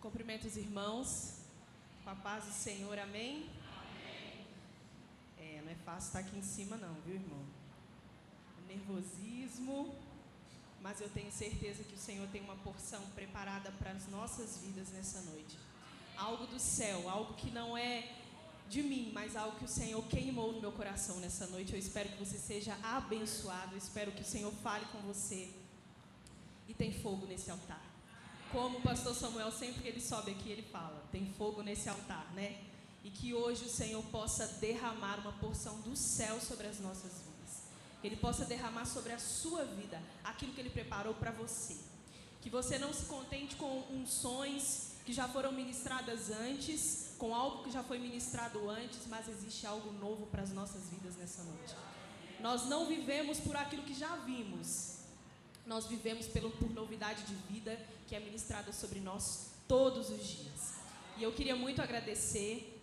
Cumprimento os irmãos, com a paz do Senhor, amém? Amém. Não é fácil estar aqui em cima não, viu, irmão? O nervosismo, mas eu tenho certeza que o Senhor tem uma porção preparada para as nossas vidas nessa noite. Algo do céu, algo que não é de mim, mas algo que o Senhor queimou no meu coração nessa noite. Eu espero que você seja abençoado, eu espero que o Senhor fale com você. E tem fogo nesse altar. Como o pastor Samuel, sempre que ele sobe aqui, ele fala, tem fogo nesse altar, né? E que hoje o Senhor possa derramar uma porção do céu sobre as nossas vidas. Que Ele possa derramar sobre a sua vida aquilo que Ele preparou para você. Que você não se contente com unções que já foram ministradas antes, com algo que já foi ministrado antes, mas existe algo novo para as nossas vidas nessa noite. Nós não vivemos por aquilo que já vimos. Nós vivemos por novidade de vida que é ministrada sobre nós todos os dias. E eu queria muito agradecer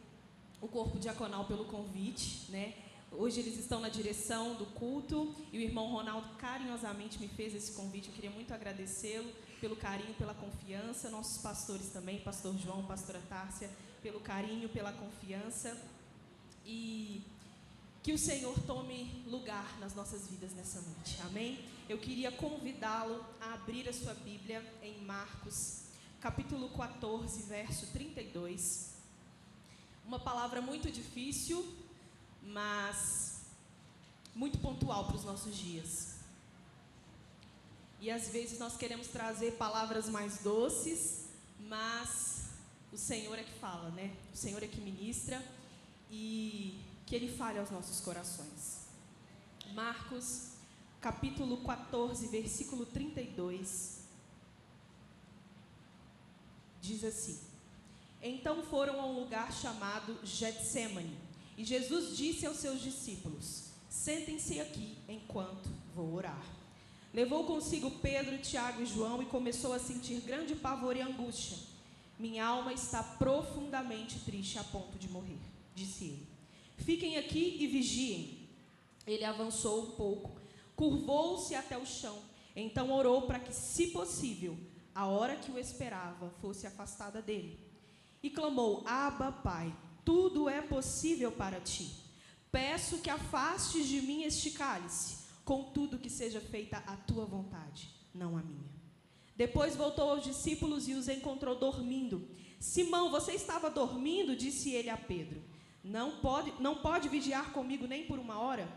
o corpo diaconal pelo convite, né? Hoje eles estão na direção do culto e o irmão Ronaldo carinhosamente me fez esse convite. Eu queria muito agradecê-lo pelo carinho, pela confiança. Nossos pastores também, pastor João, pastora Tárcia, pelo carinho, pela confiança. E que o Senhor tome lugar nas nossas vidas nessa noite, amém? Eu queria convidá-lo a abrir a sua Bíblia em Marcos, capítulo 14, verso 32. Uma palavra muito difícil, mas muito pontual para os nossos dias. E às vezes nós queremos trazer palavras mais doces, mas o Senhor é que fala, né? O Senhor é que ministra e que Ele fale aos nossos corações. Marcos, capítulo 14, versículo 32, diz assim: Então foram a um lugar chamado Getsêmani, e Jesus disse aos seus discípulos: Sentem-se aqui enquanto vou orar. Levou consigo Pedro, Tiago e João e começou a sentir grande pavor e angústia. Minha alma está profundamente triste a ponto de morrer, disse ele. Fiquem aqui e vigiem. Ele avançou um pouco, curvou-se até o chão, então orou para que, se possível, a hora que o esperava fosse afastada dele. E clamou: Abba, Pai, tudo é possível para ti. Peço que afastes de mim este cálice, contudo que seja feita a tua vontade, não a minha. Depois voltou aos discípulos e os encontrou dormindo. Simão, você estava dormindo? Disse ele a Pedro. Não pode vigiar comigo nem por uma hora?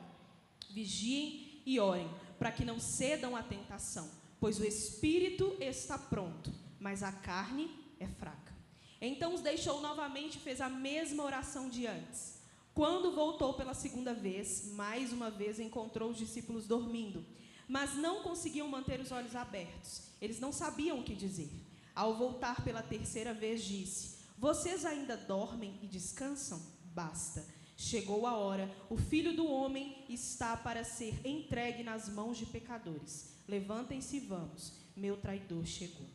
Vigiem e orem, para que não cedam à tentação, pois o espírito está pronto, mas a carne é fraca. Então os deixou novamente e fez a mesma oração de antes. Quando voltou pela segunda vez, mais uma vez encontrou os discípulos dormindo, mas não conseguiam manter os olhos abertos. Eles não sabiam o que dizer. Ao voltar pela terceira vez, disse: Vocês ainda dormem e descansam? Basta, chegou a hora, o Filho do Homem está para ser entregue nas mãos de pecadores. Levantem-se e vamos, meu traidor chegou.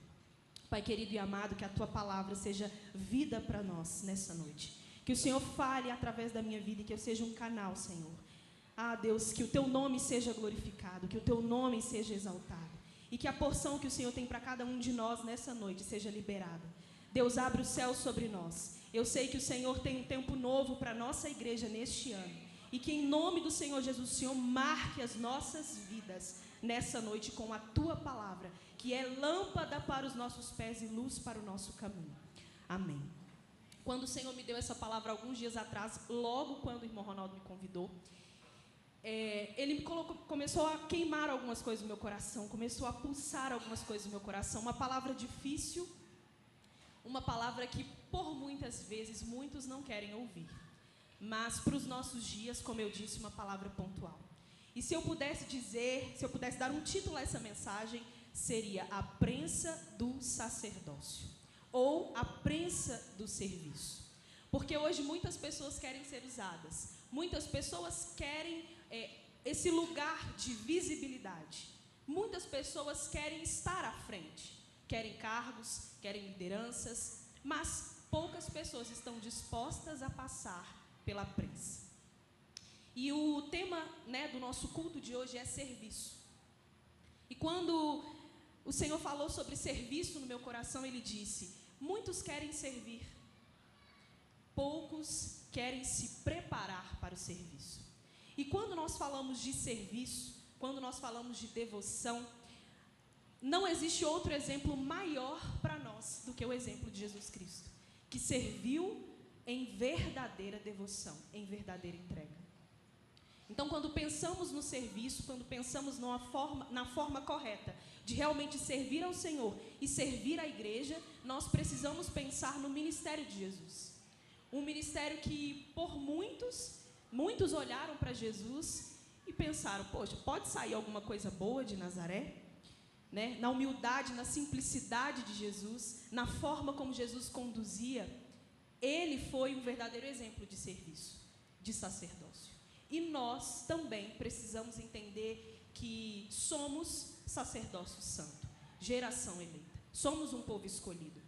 Pai querido e amado, que a Tua palavra seja vida para nós nessa noite. Que o Senhor fale através da minha vida e que eu seja um canal, Senhor. Ah, Deus, que o Teu nome seja glorificado, que o Teu nome seja exaltado. E que a porção que o Senhor tem para cada um de nós nessa noite seja liberada. Deus, abre o céu sobre nós. Eu sei que o Senhor tem um tempo novo para a nossa igreja neste ano. E que em nome do Senhor Jesus, o Senhor marque as nossas vidas nessa noite com a Tua palavra, que é lâmpada para os nossos pés e luz para o nosso caminho. Amém. Quando o Senhor me deu essa palavra alguns dias atrás, logo quando o irmão Ronaldo me convidou, ele começou a queimar algumas coisas no meu coração, começou a pulsar algumas coisas no meu coração. Uma palavra difícil, uma palavra que por muitas vezes muitos não querem ouvir, mas para os nossos dias, como eu disse, uma palavra pontual. E se eu pudesse dar um título a essa mensagem, seria a prensa do sacerdócio, ou a prensa do serviço. Porque hoje muitas pessoas querem ser usadas, muitas pessoas querem esse lugar de visibilidade, muitas pessoas querem estar à frente, querem cargos, querem lideranças, mas poucas pessoas estão dispostas a passar pela prensa. E o tema, do nosso culto de hoje é serviço. E quando o Senhor falou sobre serviço no meu coração, Ele disse: Muitos querem servir, poucos querem se preparar para o serviço. E quando nós falamos de serviço, quando nós falamos de devoção, não existe outro exemplo maior para nós do que o exemplo de Jesus Cristo, que serviu em verdadeira devoção, em verdadeira entrega. Então, quando pensamos no serviço, quando pensamos na forma correta de realmente servir ao Senhor e servir à igreja, nós precisamos pensar no ministério de Jesus. Um ministério que, por muitos olharam para Jesus e pensaram, poxa, pode sair alguma coisa boa de Nazaré? Né? Na humildade, na simplicidade de Jesus, na forma como Jesus conduzia, ele foi um verdadeiro exemplo de serviço, de sacerdócio. E nós também precisamos entender que somos sacerdócio santo, geração eleita. Somos um povo escolhido.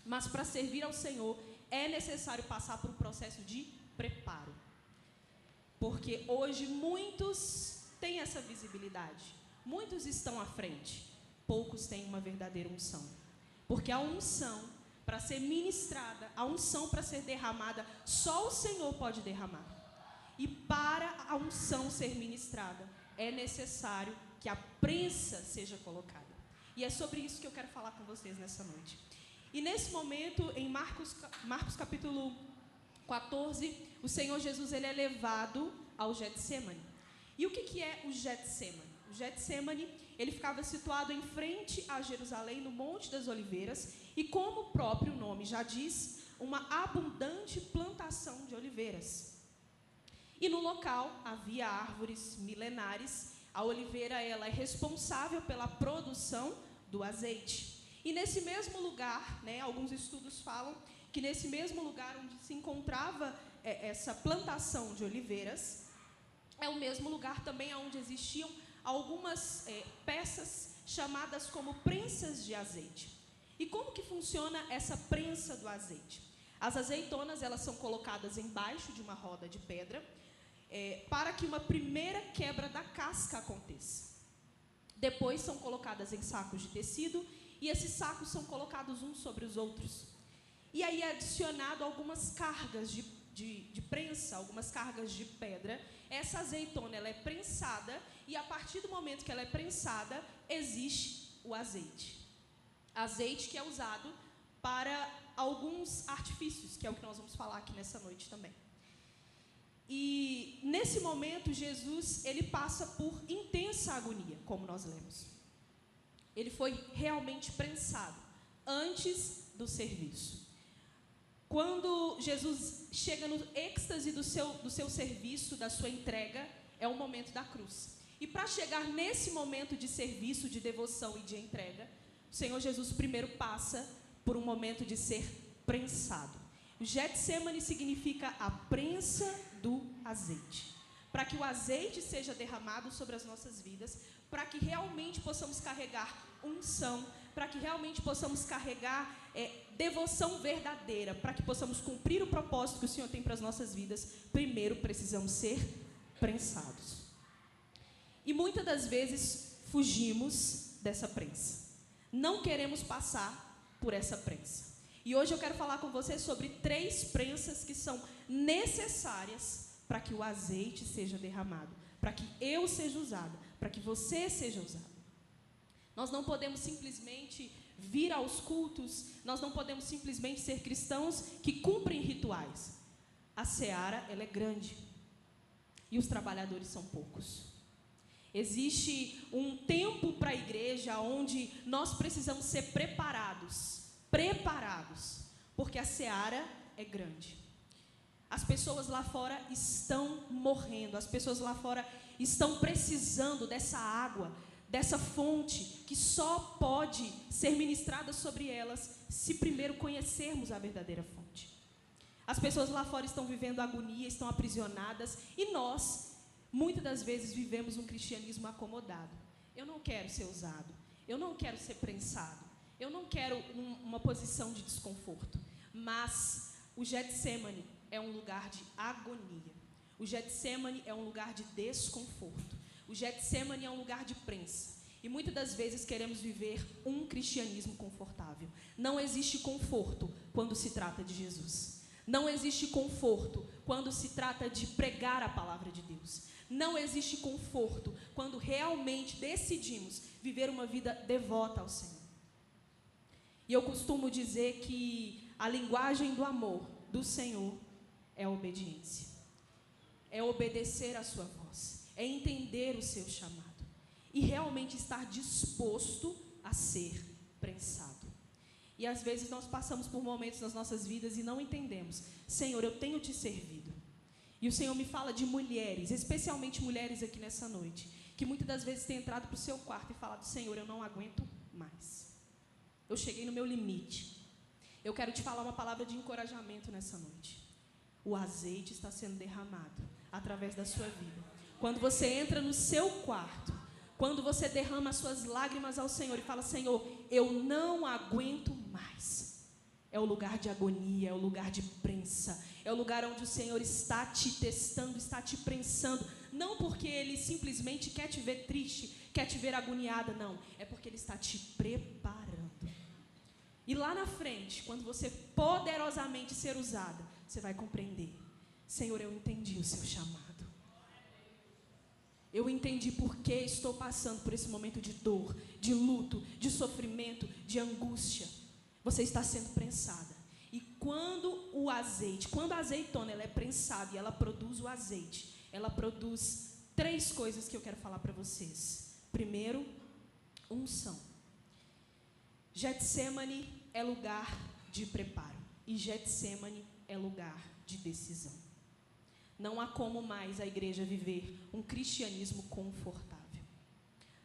Mas para servir ao Senhor é necessário passar por um processo de preparo. Porque hoje muitos têm essa visibilidade. Muitos estão à frente. Poucos têm uma verdadeira unção. Porque a unção, para ser ministrada, a unção para ser derramada, só o Senhor pode derramar. E para a unção ser ministrada, é necessário que a prensa seja colocada. E é sobre isso que eu quero falar com vocês nessa noite. E nesse momento, em Marcos capítulo 14, o Senhor Jesus ele é levado ao Getsemane. E o que é o Getsemane? O Getsemane, ele ficava situado em frente a Jerusalém, no Monte das Oliveiras, e como o próprio nome já diz, uma abundante plantação de oliveiras. E no local havia árvores milenares. A oliveira ela é responsável pela produção do azeite. E nesse mesmo lugar, né, alguns estudos falam que nesse mesmo lugar onde se encontrava essa plantação de oliveiras, é o mesmo lugar também onde existiam algumas peças chamadas como prensas de azeite. E como que funciona essa prensa do azeite? As azeitonas elas são colocadas embaixo de uma roda de pedra, para que uma primeira quebra da casca aconteça. Depois são colocadas em sacos de tecido e esses sacos são colocados uns sobre os outros. E aí é adicionado algumas cargas de prensa, algumas cargas de pedra. Essa azeitona ela é prensada e a partir do momento que ela é prensada, existe o azeite. Azeite que é usado para alguns artifícios, que é o que nós vamos falar aqui nessa noite também. E nesse momento Jesus ele passa por intensa agonia, como nós lemos. Ele foi realmente prensado antes do serviço. Quando Jesus chega no êxtase do seu serviço, da sua entrega, é o momento da cruz. E para chegar nesse momento de serviço, de devoção e de entrega, o Senhor Jesus primeiro passa por um momento de ser prensado. O Getsemane significa a prensa do azeite. Para que o azeite seja derramado sobre as nossas vidas, para que realmente possamos carregar unção, para que realmente possamos carregar devoção verdadeira, para que possamos cumprir o propósito que o Senhor tem para as nossas vidas, primeiro precisamos ser prensados. E muitas das vezes fugimos dessa prensa. Não queremos passar por essa prensa. E hoje eu quero falar com você sobre 3 prensas que são necessárias para que o azeite seja derramado, para que eu seja usada, para que você seja usado. Nós não podemos simplesmente vir aos cultos, nós não podemos simplesmente ser cristãos que cumprem rituais. A seara, ela é grande e os trabalhadores são poucos. Existe um tempo para a igreja onde nós precisamos ser preparados, porque a seara é grande. As pessoas lá fora estão morrendo, as pessoas lá fora estão precisando dessa água, dessa fonte que só pode ser ministrada sobre elas se primeiro conhecermos a verdadeira fonte. As pessoas lá fora estão vivendo agonia, estão aprisionadas e nós, muitas das vezes, vivemos um cristianismo acomodado. Eu não quero ser usado, eu não quero ser prensado, eu não quero uma posição de desconforto, mas o Getsemane é um lugar de agonia. O Getsemane é um lugar de desconforto. O Getsemane é um lugar de prensa. E muitas das vezes queremos viver um cristianismo confortável. Não existe conforto quando se trata de Jesus. Não existe conforto quando se trata de pregar a palavra de Deus. Não existe conforto quando realmente decidimos viver uma vida devota ao Senhor. E eu costumo dizer que a linguagem do amor do Senhor é a obediência. É obedecer à sua voz. É entender o seu chamado. E realmente estar disposto a ser prensado. E às vezes nós passamos por momentos nas nossas vidas e não entendemos. Senhor, eu tenho te servido. E o Senhor me fala de mulheres, especialmente mulheres aqui nessa noite, que muitas das vezes têm entrado para o seu quarto e falado: Senhor, eu não aguento mais. Eu cheguei no meu limite. Eu quero te falar uma palavra de encorajamento nessa noite. O azeite está sendo derramado através da sua vida. Quando você entra no seu quarto, quando você derrama as suas lágrimas ao Senhor e fala: Senhor, eu não aguento mais. É o lugar de agonia, é o lugar de prensa, é o lugar onde o Senhor está te testando, está te prensando. Não porque Ele simplesmente quer te ver triste, quer te ver agoniada, não. É porque Ele está te preparando. E lá na frente, quando você poderosamente ser usada, você vai compreender: Senhor, eu entendi o seu chamado. Eu entendi por que estou passando por esse momento de dor, de luto, de sofrimento, de angústia. Você está sendo prensada. E quando a azeitona ela é prensada e ela produz o azeite, ela produz 3 coisas que eu quero falar para vocês. Primeiro, unção. Getsemane é lugar de preparo. E Getsemane é lugar de decisão. Não há como mais a igreja viver um cristianismo confortável,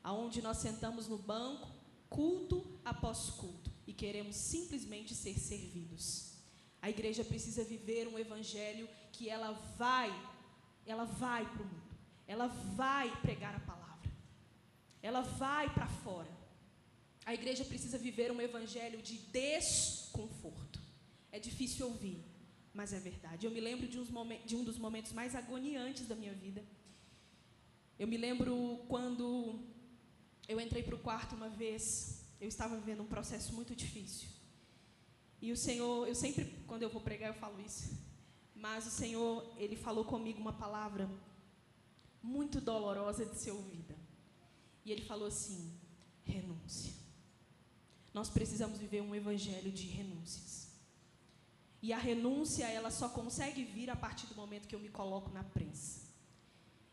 aonde nós sentamos no banco, culto após culto, e queremos simplesmente ser servidos. A igreja precisa viver um evangelho que ela vai para o mundo, ela vai pregar a palavra, ela vai para fora. A igreja precisa viver um evangelho de desconforto. É difícil ouvir, mas é verdade. Eu me lembro de um dos momentos mais agoniantes da minha vida. Eu me lembro quando eu entrei para o quarto uma vez. Eu estava vivendo um processo muito difícil. E o Senhor, eu sempre, quando eu vou pregar, eu falo isso. Mas o Senhor, Ele falou comigo uma palavra muito dolorosa de ser ouvida. E Ele falou assim: renúncia. Nós precisamos viver um evangelho de renúncias. E a renúncia, ela só consegue vir a partir do momento que eu me coloco na prensa.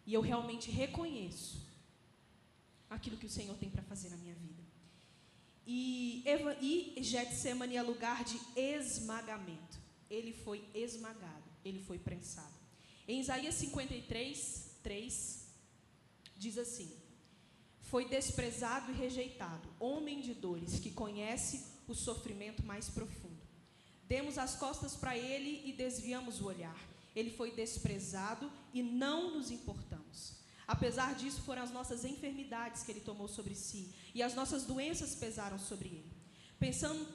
E eu realmente reconheço aquilo que o Senhor tem para fazer na minha vida. E Getsemane é lugar de esmagamento. Ele foi esmagado, ele foi prensado. Em Isaías 53, 3, diz assim: foi desprezado e rejeitado, homem de dores, que conhece o sofrimento mais profundo. Demos as costas para ele e desviamos o olhar. Ele foi desprezado e não nos importamos. Apesar disso, foram as nossas enfermidades que ele tomou sobre si, e as nossas doenças pesaram sobre ele.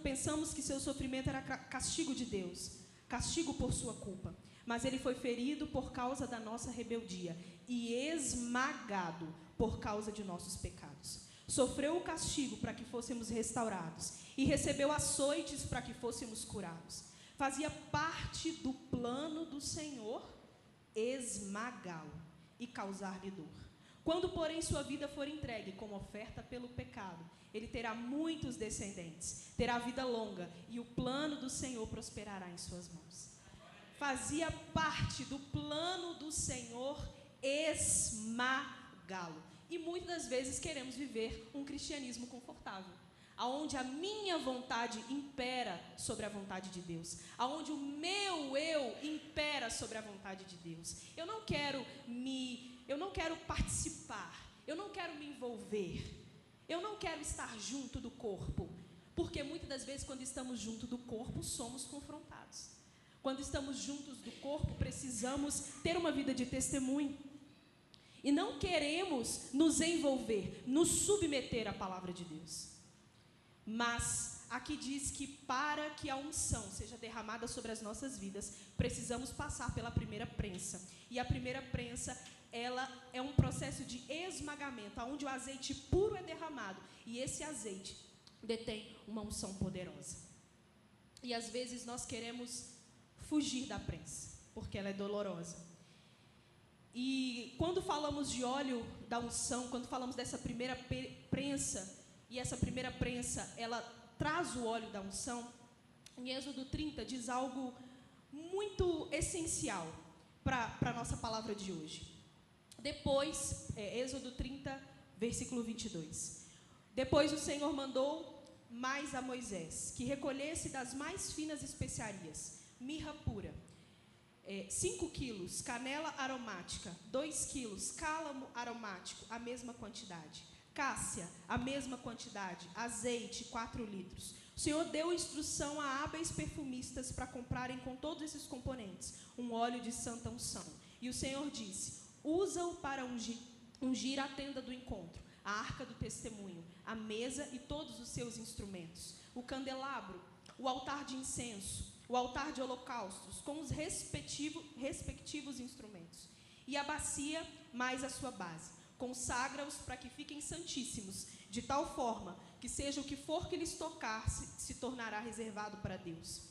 Pensamos que seu sofrimento era castigo de Deus, castigo por sua culpa. Mas ele foi ferido por causa da nossa rebeldia e esmagado por causa de nossos pecados. Sofreu o castigo para que fôssemos restaurados e recebeu açoites para que fôssemos curados. Fazia parte do plano do Senhor esmagá-lo e causar-lhe dor. Quando, porém, sua vida for entregue como oferta pelo pecado, ele terá muitos descendentes, terá vida longa, e o plano do Senhor prosperará em suas mãos. Fazia parte do plano do Senhor esmagá-lo. E muitas das vezes queremos viver um cristianismo confortável, aonde a minha vontade impera sobre a vontade de Deus, aonde o meu eu impera sobre a vontade de Deus. Eu não quero participar, eu não quero me envolver, eu não quero estar junto do corpo, porque muitas das vezes quando estamos junto do corpo somos confrontados. Quando estamos juntos do corpo precisamos ter uma vida de testemunho. E não queremos nos envolver, nos submeter à palavra de Deus. Mas aqui diz que para que a unção seja derramada sobre as nossas vidas, precisamos passar pela primeira prensa. E a primeira prensa, ela é um processo de esmagamento, onde o azeite puro é derramado. E esse azeite detém uma unção poderosa. E às vezes nós queremos fugir da prensa, porque ela é dolorosa. E quando falamos de óleo da unção, quando falamos dessa primeira prensa, e essa primeira prensa, ela traz o óleo da unção, em Êxodo 30 diz algo muito essencial para a nossa palavra de hoje. Depois, Êxodo 30, versículo 22. Depois o Senhor mandou mais a Moisés, que recolhesse das mais finas especiarias, mirra pura, 5 quilos, canela aromática, 2 quilos, cálamo aromático, a mesma quantidade, cássia, a mesma quantidade, azeite, 4 litros. O Senhor deu instrução a hábeis perfumistas para comprarem com todos esses componentes um óleo de santa unção. E o Senhor disse: usa-o para ungir a tenda do encontro, a arca do testemunho, a mesa e todos os seus instrumentos, o candelabro, o altar de incenso, o altar de holocaustos, com os respectivos instrumentos, e a bacia mais a sua base. Consagra-os para que fiquem santíssimos, de tal forma que seja o que for que lhes tocar, se tornará reservado para Deus.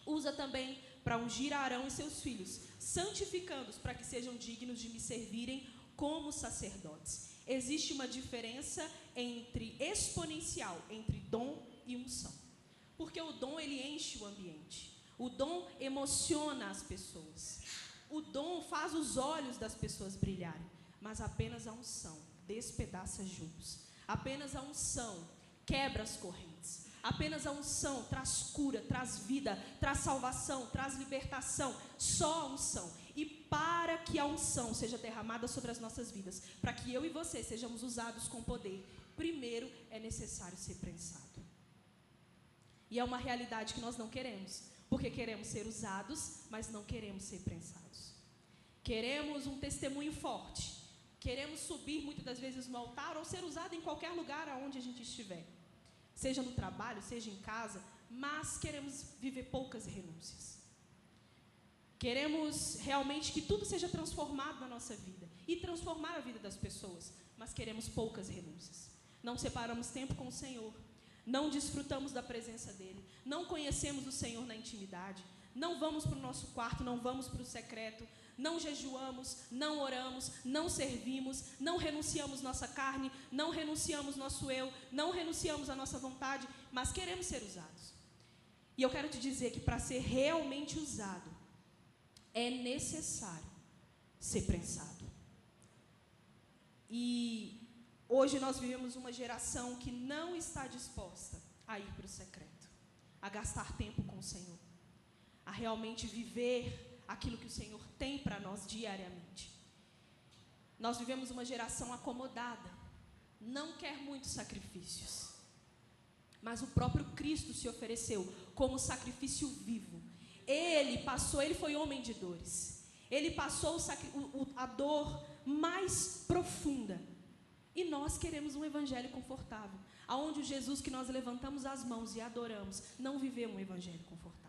Usa também para ungir Arão e seus filhos, santificando-os para que sejam dignos de me servirem como sacerdotes. Existe uma diferença exponencial entre dom e unção. Porque o dom, ele enche o ambiente. O dom emociona as pessoas. O dom faz os olhos das pessoas brilharem. Mas apenas a unção despedaça julgos. Apenas a unção quebra as correntes. Apenas a unção traz cura, traz vida, traz salvação, traz libertação. Só a unção. E para que a unção seja derramada sobre as nossas vidas, para que eu e você sejamos usados com poder, primeiro é necessário ser prensado. E é uma realidade que nós não queremos, porque queremos ser usados, mas não queremos ser prensados. Queremos um testemunho forte. Queremos subir muitas das vezes no altar ou ser usado em qualquer lugar aonde a gente estiver. Seja no trabalho, seja em casa, mas queremos viver poucas renúncias. Queremos realmente que tudo seja transformado na nossa vida e transformar a vida das pessoas, mas queremos poucas renúncias. Não separamos tempo com o Senhor, não desfrutamos da presença dEle, não conhecemos o Senhor na intimidade, não vamos para o nosso quarto, não vamos para o secreto, não jejuamos, não oramos, não servimos, não renunciamos nossa carne, não renunciamos nosso eu, não renunciamos a nossa vontade, mas queremos ser usados. E eu quero te dizer que para ser realmente usado, é necessário ser prensado. E hoje nós vivemos uma geração que não está disposta a ir para o secreto, a gastar tempo com o Senhor, a realmente viver aquilo que o Senhor tem para nós diariamente. Nós vivemos uma geração acomodada, não quer muitos sacrifícios, mas o próprio Cristo se ofereceu como sacrifício vivo. Ele foi homem de dores, ele passou a dor mais profunda, e nós queremos um evangelho confortável, aonde o Jesus que nós levantamos as mãos e adoramos, não viveu um evangelho confortável.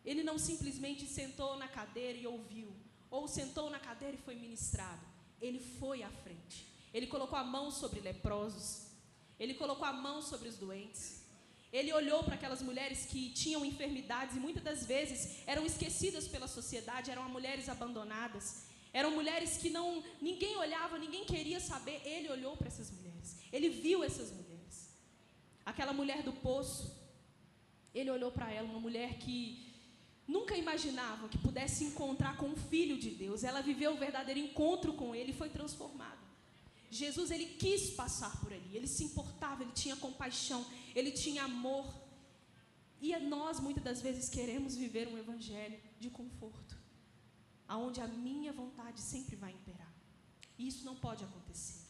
Ele não simplesmente sentou na cadeira e ouviu, ou sentou na cadeira e foi ministrado. Ele foi à frente. Ele colocou a mão sobre leprosos. Ele colocou a mão sobre os doentes. Ele olhou para aquelas mulheres que tinham enfermidades e muitas das vezes eram esquecidas pela sociedade, eram mulheres abandonadas. Eram mulheres que ninguém olhava, ninguém queria saber. Ele olhou para essas mulheres. Ele viu essas mulheres. Aquela mulher do poço, ele olhou para ela, uma mulher que nunca imaginava que pudesse encontrar com o Filho de Deus. Ela viveu o verdadeiro encontro com Ele e foi transformada. Jesus, Ele quis passar por ali. Ele se importava, Ele tinha compaixão, Ele tinha amor. E nós, muitas das vezes, queremos viver um evangelho de conforto, aonde a minha vontade sempre vai imperar. E isso não pode acontecer.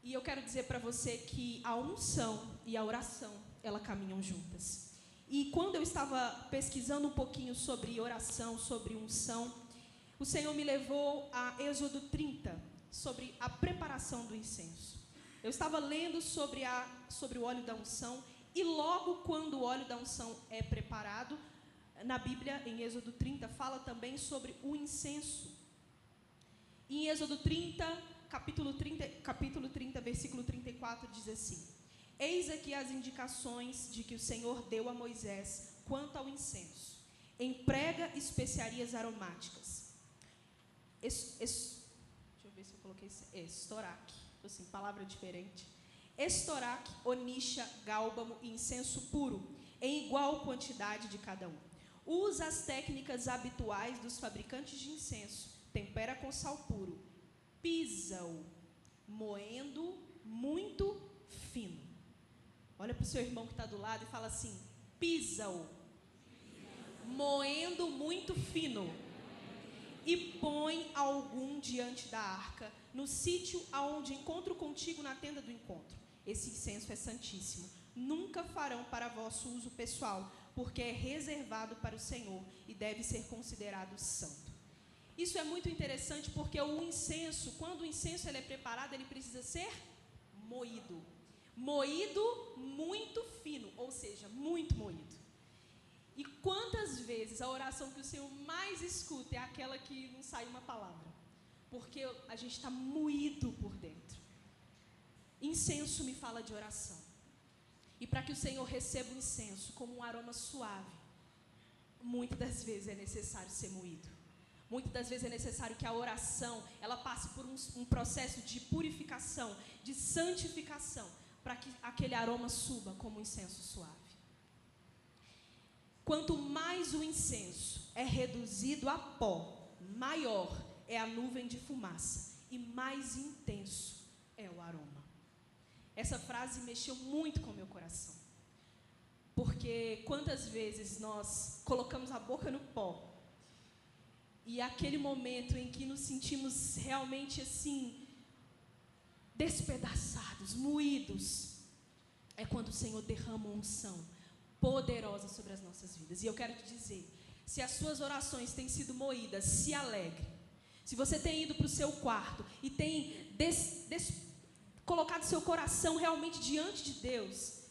E eu quero dizer para você que a unção e a oração, elas caminham juntas. E quando eu estava pesquisando um pouquinho sobre oração, sobre unção, o Senhor me levou a Êxodo 30, sobre a preparação do incenso. Eu estava lendo sobre o óleo da unção, e logo quando o óleo da unção é preparado, na Bíblia, em Êxodo 30, fala também sobre o incenso. Em Êxodo 30, capítulo 30, versículo 34, diz assim: Eis aqui as indicações de que o Senhor deu a Moisés quanto ao incenso. Emprega especiarias aromáticas. Deixa eu ver se eu coloquei estoraque, assim, palavra diferente. Estoraque, onixa, gálbamo e incenso puro, em igual quantidade de cada um. Usa as técnicas habituais dos fabricantes de incenso. Tempera com sal puro. Pisa-o, moendo muito fino. Olha para o seu irmão que está do lado e fala assim: pisa-o, moendo muito fino. E põe algum diante da arca, no sítio aonde encontro contigo na tenda do encontro. Esse incenso é santíssimo. Nunca farão para vosso uso pessoal, porque é reservado para o Senhor e deve ser considerado santo. Isso é muito interessante porque o incenso, quando o incenso ele é preparado, ele precisa ser moído. Moído muito fino, ou seja, muito moído. E quantas vezes a oração que o Senhor mais escuta é aquela que não sai uma palavra? Porque a gente está moído por dentro. Incenso me fala de oração. E para que o Senhor receba o incenso como um aroma suave, muitas das vezes é necessário ser moído. Muitas das vezes é necessário que a oração ela passe por um processo de purificação, de santificação, para que aquele aroma suba como um incenso suave. Quanto mais o incenso é reduzido a pó, maior é a nuvem de fumaça e mais intenso é o aroma. Essa frase mexeu muito com o meu coração. Porque quantas vezes nós colocamos a boca no pó e aquele momento em que nos sentimos realmente assim, despedaçados, moídos, é quando o Senhor derrama uma unção poderosa sobre as nossas vidas. E eu quero te dizer, se as suas orações têm sido moídas, se alegre. Se você tem ido para o seu quarto e tem colocado seu coração realmente diante de Deus,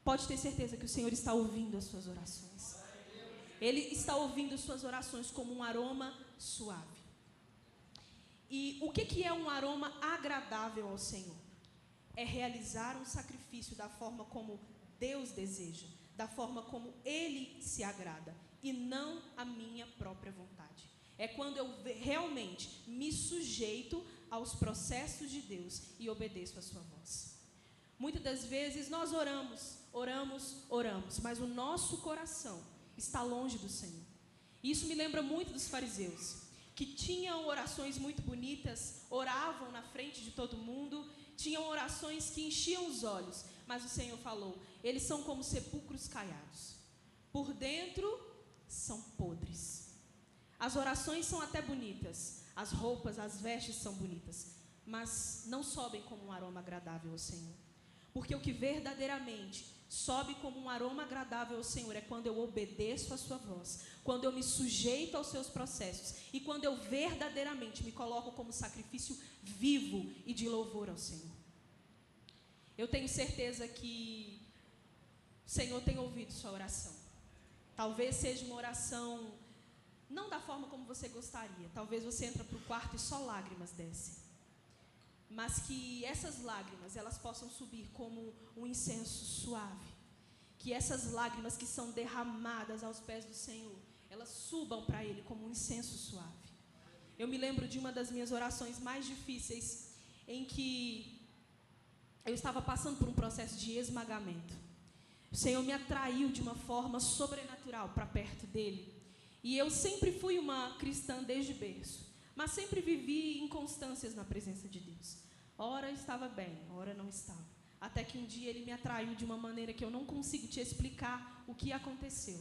pode ter certeza que o Senhor está ouvindo as suas orações. Ele está ouvindo as suas orações como um aroma suave. E o que é um aroma agradável ao Senhor? É realizar um sacrifício da forma como Deus deseja, da forma como Ele se agrada, e não a minha própria vontade. É quando eu realmente me sujeito aos processos de Deus e obedeço a sua voz. Muitas das vezes nós oramos, mas o nosso coração está longe do Senhor. Isso me lembra muito dos fariseus, que tinham orações muito bonitas, oravam na frente de todo mundo, tinham orações que enchiam os olhos, mas o Senhor falou, eles são como sepulcros caiados, por dentro são podres. As orações são até bonitas, as roupas, as vestes são bonitas, mas não sobem como um aroma agradável ao Senhor. Porque o que verdadeiramente sobe como um aroma agradável ao Senhor é quando eu obedeço a sua voz, quando eu me sujeito aos seus processos e quando eu verdadeiramente me coloco como sacrifício vivo e de louvor ao Senhor. Eu tenho certeza que o Senhor tem ouvido sua oração. Talvez seja uma oração não da forma como você gostaria. Talvez você entra para o quarto e só lágrimas descem. Mas que essas lágrimas, elas possam subir como um incenso suave. Que essas lágrimas que são derramadas aos pés do Senhor, elas subam para Ele como um incenso suave. Eu me lembro de uma das minhas orações mais difíceis, em que eu estava passando por um processo de esmagamento. O Senhor me atraiu de uma forma sobrenatural para perto dEle. E eu sempre fui uma cristã desde berço, mas sempre vivi inconstâncias na presença de Deus. Ora estava bem, ora não estava. Até que um dia Ele me atraiu de uma maneira que eu não consigo te explicar o que aconteceu.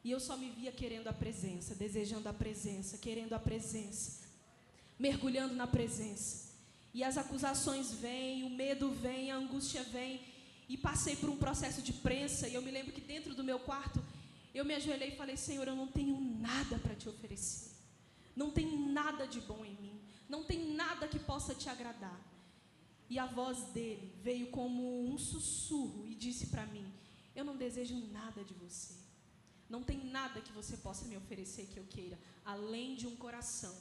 E eu só me via querendo a presença, desejando a presença, querendo a presença, mergulhando na presença. E as acusações vêm, o medo vem, a angústia vem. E passei por um processo de prensa. E eu me lembro que dentro do meu quarto eu me ajoelhei e falei, Senhor, eu não tenho nada para te oferecer. Não tem nada de bom em mim. Não tem nada que possa te agradar. E a voz dele veio como um sussurro e disse para mim, eu não desejo nada de você. Não tem nada que você possa me oferecer que eu queira, além de um coração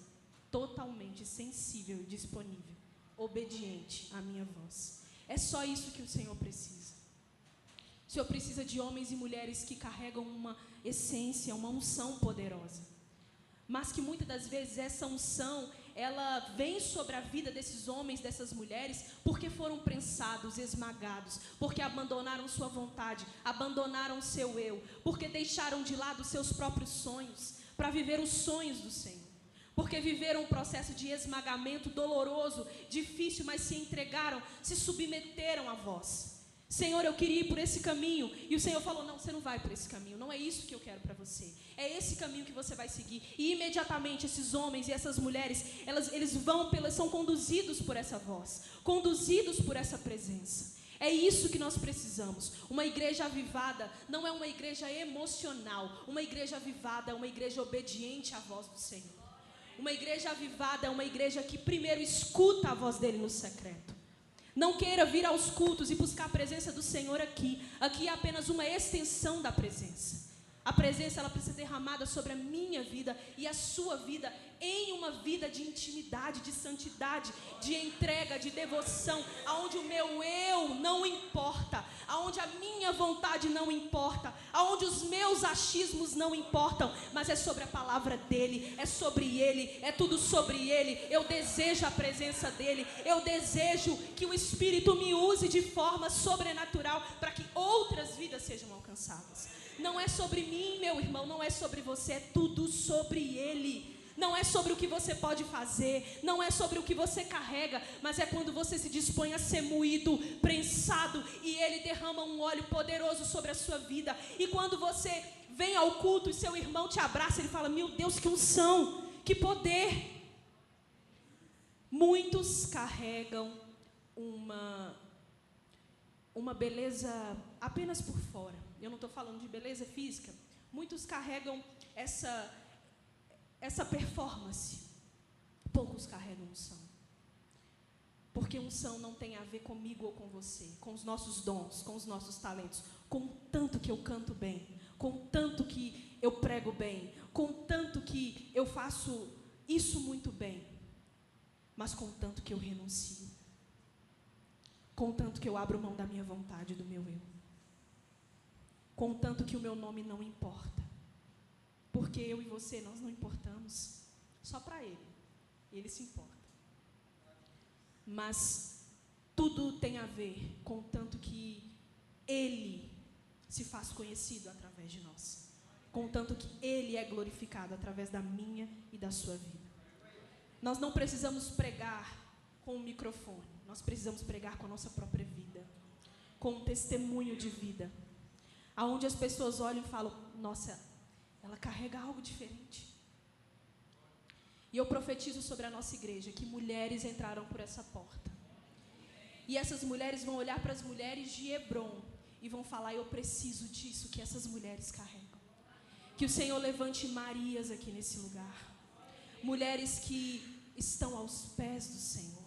totalmente sensível e disponível, obediente à minha voz. É só isso que o Senhor precisa. O Senhor precisa de homens e mulheres que carregam uma essência, uma unção poderosa. Mas que muitas das vezes essa unção, ela vem sobre a vida desses homens, dessas mulheres, porque foram prensados, esmagados, porque abandonaram sua vontade, abandonaram seu eu, porque deixaram de lado seus próprios sonhos, para viver os sonhos do Senhor. Porque viveram um processo de esmagamento doloroso, difícil, mas se entregaram, se submeteram a vós. Senhor, eu queria ir por esse caminho. E o Senhor falou, não, você não vai por esse caminho. Não é isso que eu quero para você. É esse caminho que você vai seguir. E imediatamente esses homens e essas mulheres, eles são conduzidos por essa voz. Conduzidos por essa presença. É isso que nós precisamos. Uma igreja avivada não é uma igreja emocional. Uma igreja avivada é uma igreja obediente à voz do Senhor. Uma igreja avivada é uma igreja que primeiro escuta a voz dele no secreto. Não queira vir aos cultos e buscar a presença do Senhor aqui. Aqui é apenas uma extensão da presença. A presença, ela precisa ser derramada sobre a minha vida e a sua vida, em uma vida de intimidade, de santidade, de entrega, de devoção, aonde o meu eu não importa, aonde a minha vontade não importa, aonde os meus achismos não importam, mas é sobre a palavra dele, é sobre ele, é tudo sobre ele. Eu desejo a presença dele, eu desejo que o Espírito me use de forma sobrenatural para que outras vidas sejam alcançadas. Não é sobre mim, meu irmão, não é sobre você, é tudo sobre ele. Não é sobre o que você pode fazer, não é sobre o que você carrega, mas é quando você se dispõe a ser moído, prensado, e ele derrama um óleo poderoso sobre a sua vida. E quando você vem ao culto e seu irmão te abraça, ele fala, meu Deus, que unção, que poder. Muitos carregam uma beleza apenas por fora. Eu não estou falando de beleza física. Muitos carregam essa performance. Poucos carregam unção. Porque unção não tem a ver comigo ou com você, com os nossos dons, com os nossos talentos, com o tanto que eu canto bem, com o tanto que eu prego bem, com o tanto que eu faço isso muito bem, mas com o tanto que eu renuncio, com o tanto que eu abro mão da minha vontade, do meu eu, com o tanto que o meu nome não importa, porque eu e você, nós não importamos, só para ele se importa. Mas tudo tem a ver com o tanto que ele se faz conhecido através de nós, com o tanto que ele é glorificado através da minha e da sua vida. Nós não precisamos pregar com um microfone, nós precisamos pregar com a nossa própria vida, com um testemunho de vida, aonde as pessoas olham e falam, nossa, ela carrega algo diferente. E eu profetizo sobre a nossa igreja que mulheres entrarão por essa porta. E essas mulheres vão olhar para as mulheres de Hebrom e vão falar, eu preciso disso que essas mulheres carregam. Que o Senhor levante Marias aqui nesse lugar. Mulheres que estão aos pés do Senhor.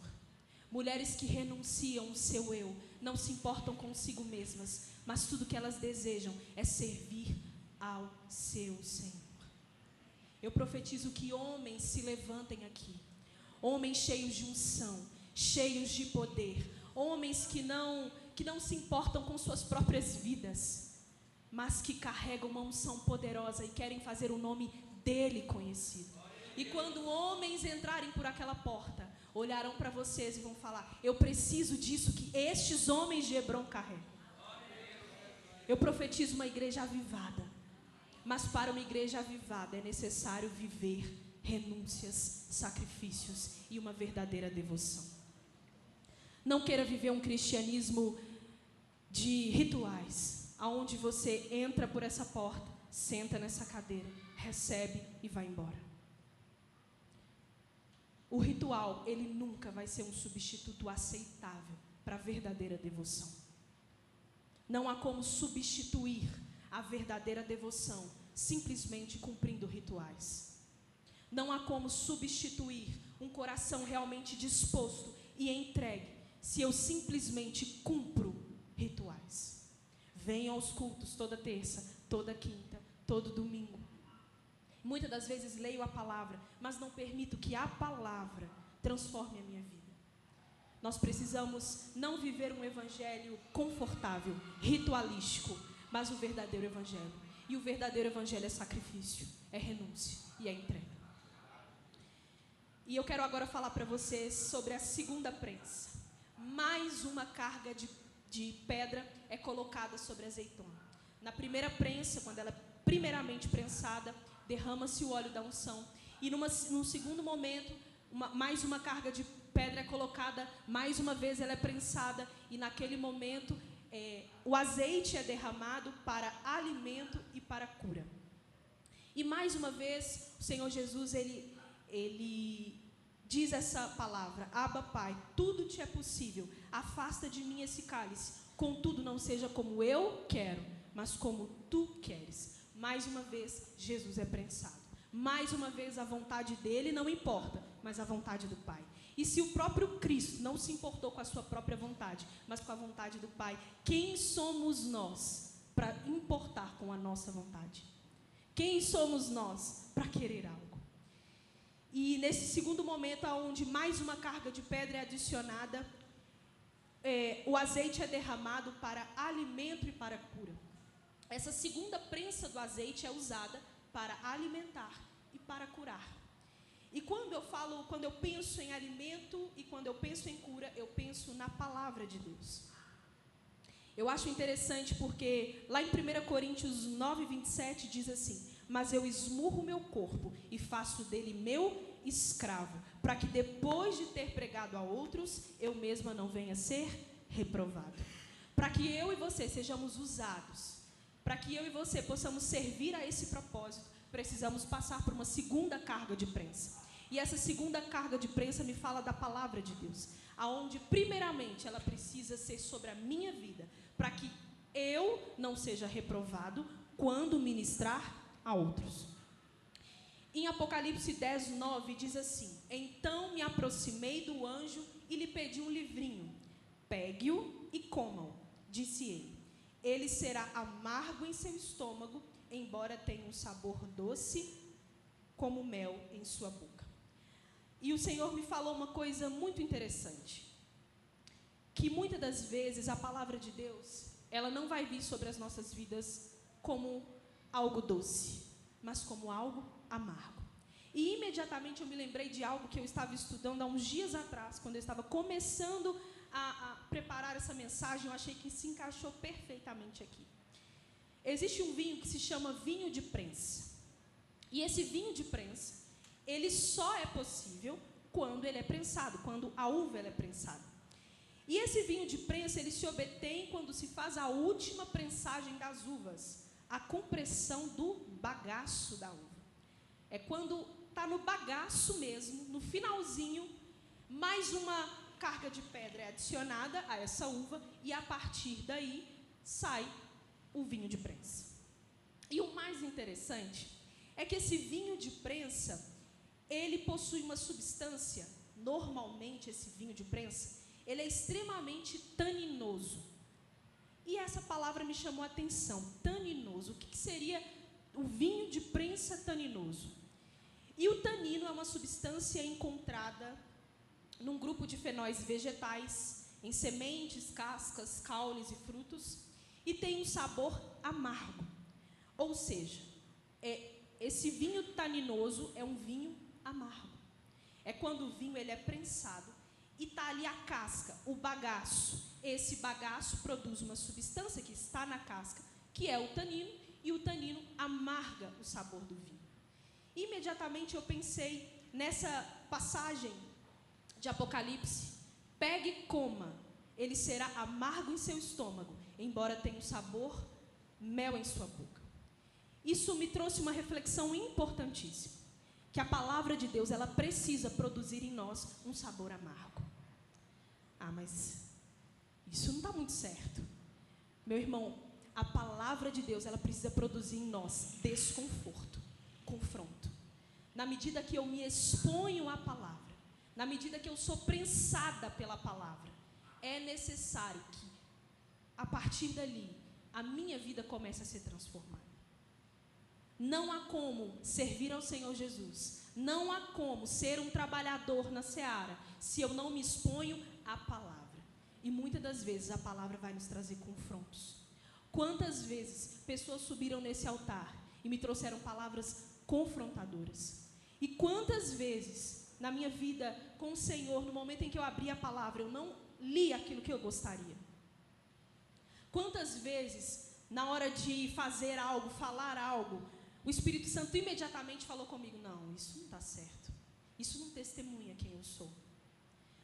Mulheres que renunciam o seu eu, não se importam consigo mesmas, mas tudo que elas desejam é servir ao seu Senhor. Eu profetizo que homens se levantem aqui, homens cheios de unção, cheios de poder, homens que não se importam com suas próprias vidas, mas que carregam uma unção poderosa e querem fazer o nome dele conhecido. E quando homens entrarem por aquela porta, olharão para vocês e vão falar, eu preciso disso que estes homens de Hebrom carregam. Eu profetizo uma igreja avivada. Mas para uma igreja avivada é necessário viver renúncias, sacrifícios e uma verdadeira devoção. Não queira viver um cristianismo de rituais, aonde você entra por essa porta, senta nessa cadeira, recebe e vai embora. O ritual, ele nunca vai ser um substituto aceitável para a verdadeira devoção. Não há como substituir a verdadeira devoção simplesmente cumprindo rituais. Não há como substituir um coração realmente disposto e entregue se eu simplesmente cumpro rituais. Venham aos cultos toda terça, toda quinta, todo domingo. Muitas das vezes leio a palavra, mas não permito que a palavra transforme a minha vida. Nós precisamos não viver um evangelho confortável, ritualístico, mas o verdadeiro evangelho. E o verdadeiro evangelho é sacrifício, é renúncia e é entrega. E eu quero agora falar para vocês sobre a segunda prensa. Mais uma carga de pedra é colocada sobre a azeitona. Na primeira prensa, quando ela é primeiramente prensada, derrama-se o óleo da unção. E num segundo momento, mais uma carga de pedra é colocada, mais uma vez ela é prensada. E naquele momento, o azeite é derramado para alimento e para cura. E mais uma vez, o Senhor Jesus, ele diz essa palavra: Abba, Pai, tudo te é possível, afasta de mim esse cálice, contudo não seja como eu quero, mas como tu queres. Mais uma vez, Jesus é prensado. Mais uma vez, a vontade dele não importa, mas a vontade do Pai. E se o próprio Cristo não se importou com a sua própria vontade, mas com a vontade do Pai, quem somos nós para importar com a nossa vontade? Quem somos nós para querer algo? E nesse segundo momento, onde mais uma carga de pedra é adicionada, o azeite é derramado para alimento e para cura. Essa segunda prensa do azeite é usada para alimentar e para curar. E quando eu penso em alimento e quando eu penso em cura, eu penso na palavra de Deus. Eu acho interessante porque lá em 1 Coríntios 9, 27 diz assim: mas eu esmurro meu corpo e faço dele meu escravo, para que depois de ter pregado a outros, eu mesma não venha a ser reprovado. Para que eu e você sejamos usados, para que eu e você possamos servir a esse propósito, precisamos passar por uma segunda carga de prensa. E essa segunda carga de prensa me fala da palavra de Deus, aonde primeiramente ela precisa ser sobre a minha vida, para que eu não seja reprovado quando ministrar a outros. Em Apocalipse 10, 9 diz assim: então me aproximei do anjo e lhe pedi um livrinho. Pegue-o e coma-o, disse ele. Ele será amargo em seu estômago, embora tenha um sabor doce como mel em sua boca. E o Senhor me falou uma coisa muito interessante, que muitas das vezes a palavra de Deus, ela não vai vir sobre as nossas vidas como algo doce, mas como algo amargo. E imediatamente eu me lembrei de algo que eu estava estudando há uns dias atrás, quando eu estava começando a preparar essa mensagem. Eu achei que se encaixou perfeitamente aqui. Existe um vinho que se chama vinho de prensa. E esse vinho de prensa, ele só é possível quando ele é prensado, quando a uva ela é prensada. E esse vinho de prensa, ele se obtém quando se faz a última prensagem das uvas, a compressão do bagaço da uva. É quando está no bagaço mesmo, no finalzinho, mais uma carga de pedra é adicionada a essa uva e a partir daí sai o vinho de prensa. E o mais interessante é que esse vinho de prensa, ele possui uma substância, normalmente esse vinho de prensa, ele é extremamente taninoso. E essa palavra me chamou a atenção, taninoso. O que seria o vinho de prensa taninoso? E o tanino é uma substância encontrada num grupo de fenóis vegetais, em sementes, cascas, caules e frutos, e tem um sabor amargo. Ou seja, esse vinho taninoso é um vinho amargo. É quando o vinho ele é prensado e está ali a casca, o bagaço. Esse bagaço produz uma substância que está na casca, que é o tanino, e o tanino amarga o sabor do vinho. Imediatamente eu pensei nessa passagem de Apocalipse: pegue e coma, ele será amargo em seu estômago, embora tenha um sabor mel em sua boca. Isso me trouxe uma reflexão importantíssima, que a palavra de Deus, ela precisa produzir em nós um sabor amargo. Ah, mas isso não está muito certo. Meu irmão, a palavra de Deus, ela precisa produzir em nós desconforto, confronto. Na medida que eu me exponho à palavra, na medida que eu sou prensada pela palavra, é necessário que, a partir dali, a minha vida comece a ser transformada. Não há como servir ao Senhor Jesus, não há como ser um trabalhador na seara, se eu não me exponho a palavra. E muitas das vezes a palavra vai nos trazer confrontos. Quantas vezes pessoas subiram nesse altar e me trouxeram palavras confrontadoras? E quantas vezes na minha vida com o Senhor, no momento em que eu abri a palavra, eu não li aquilo que eu gostaria? Quantas vezes, na hora de fazer algo, falar algo, o Espírito Santo imediatamente falou comigo: não, isso não está certo, isso não testemunha quem eu sou.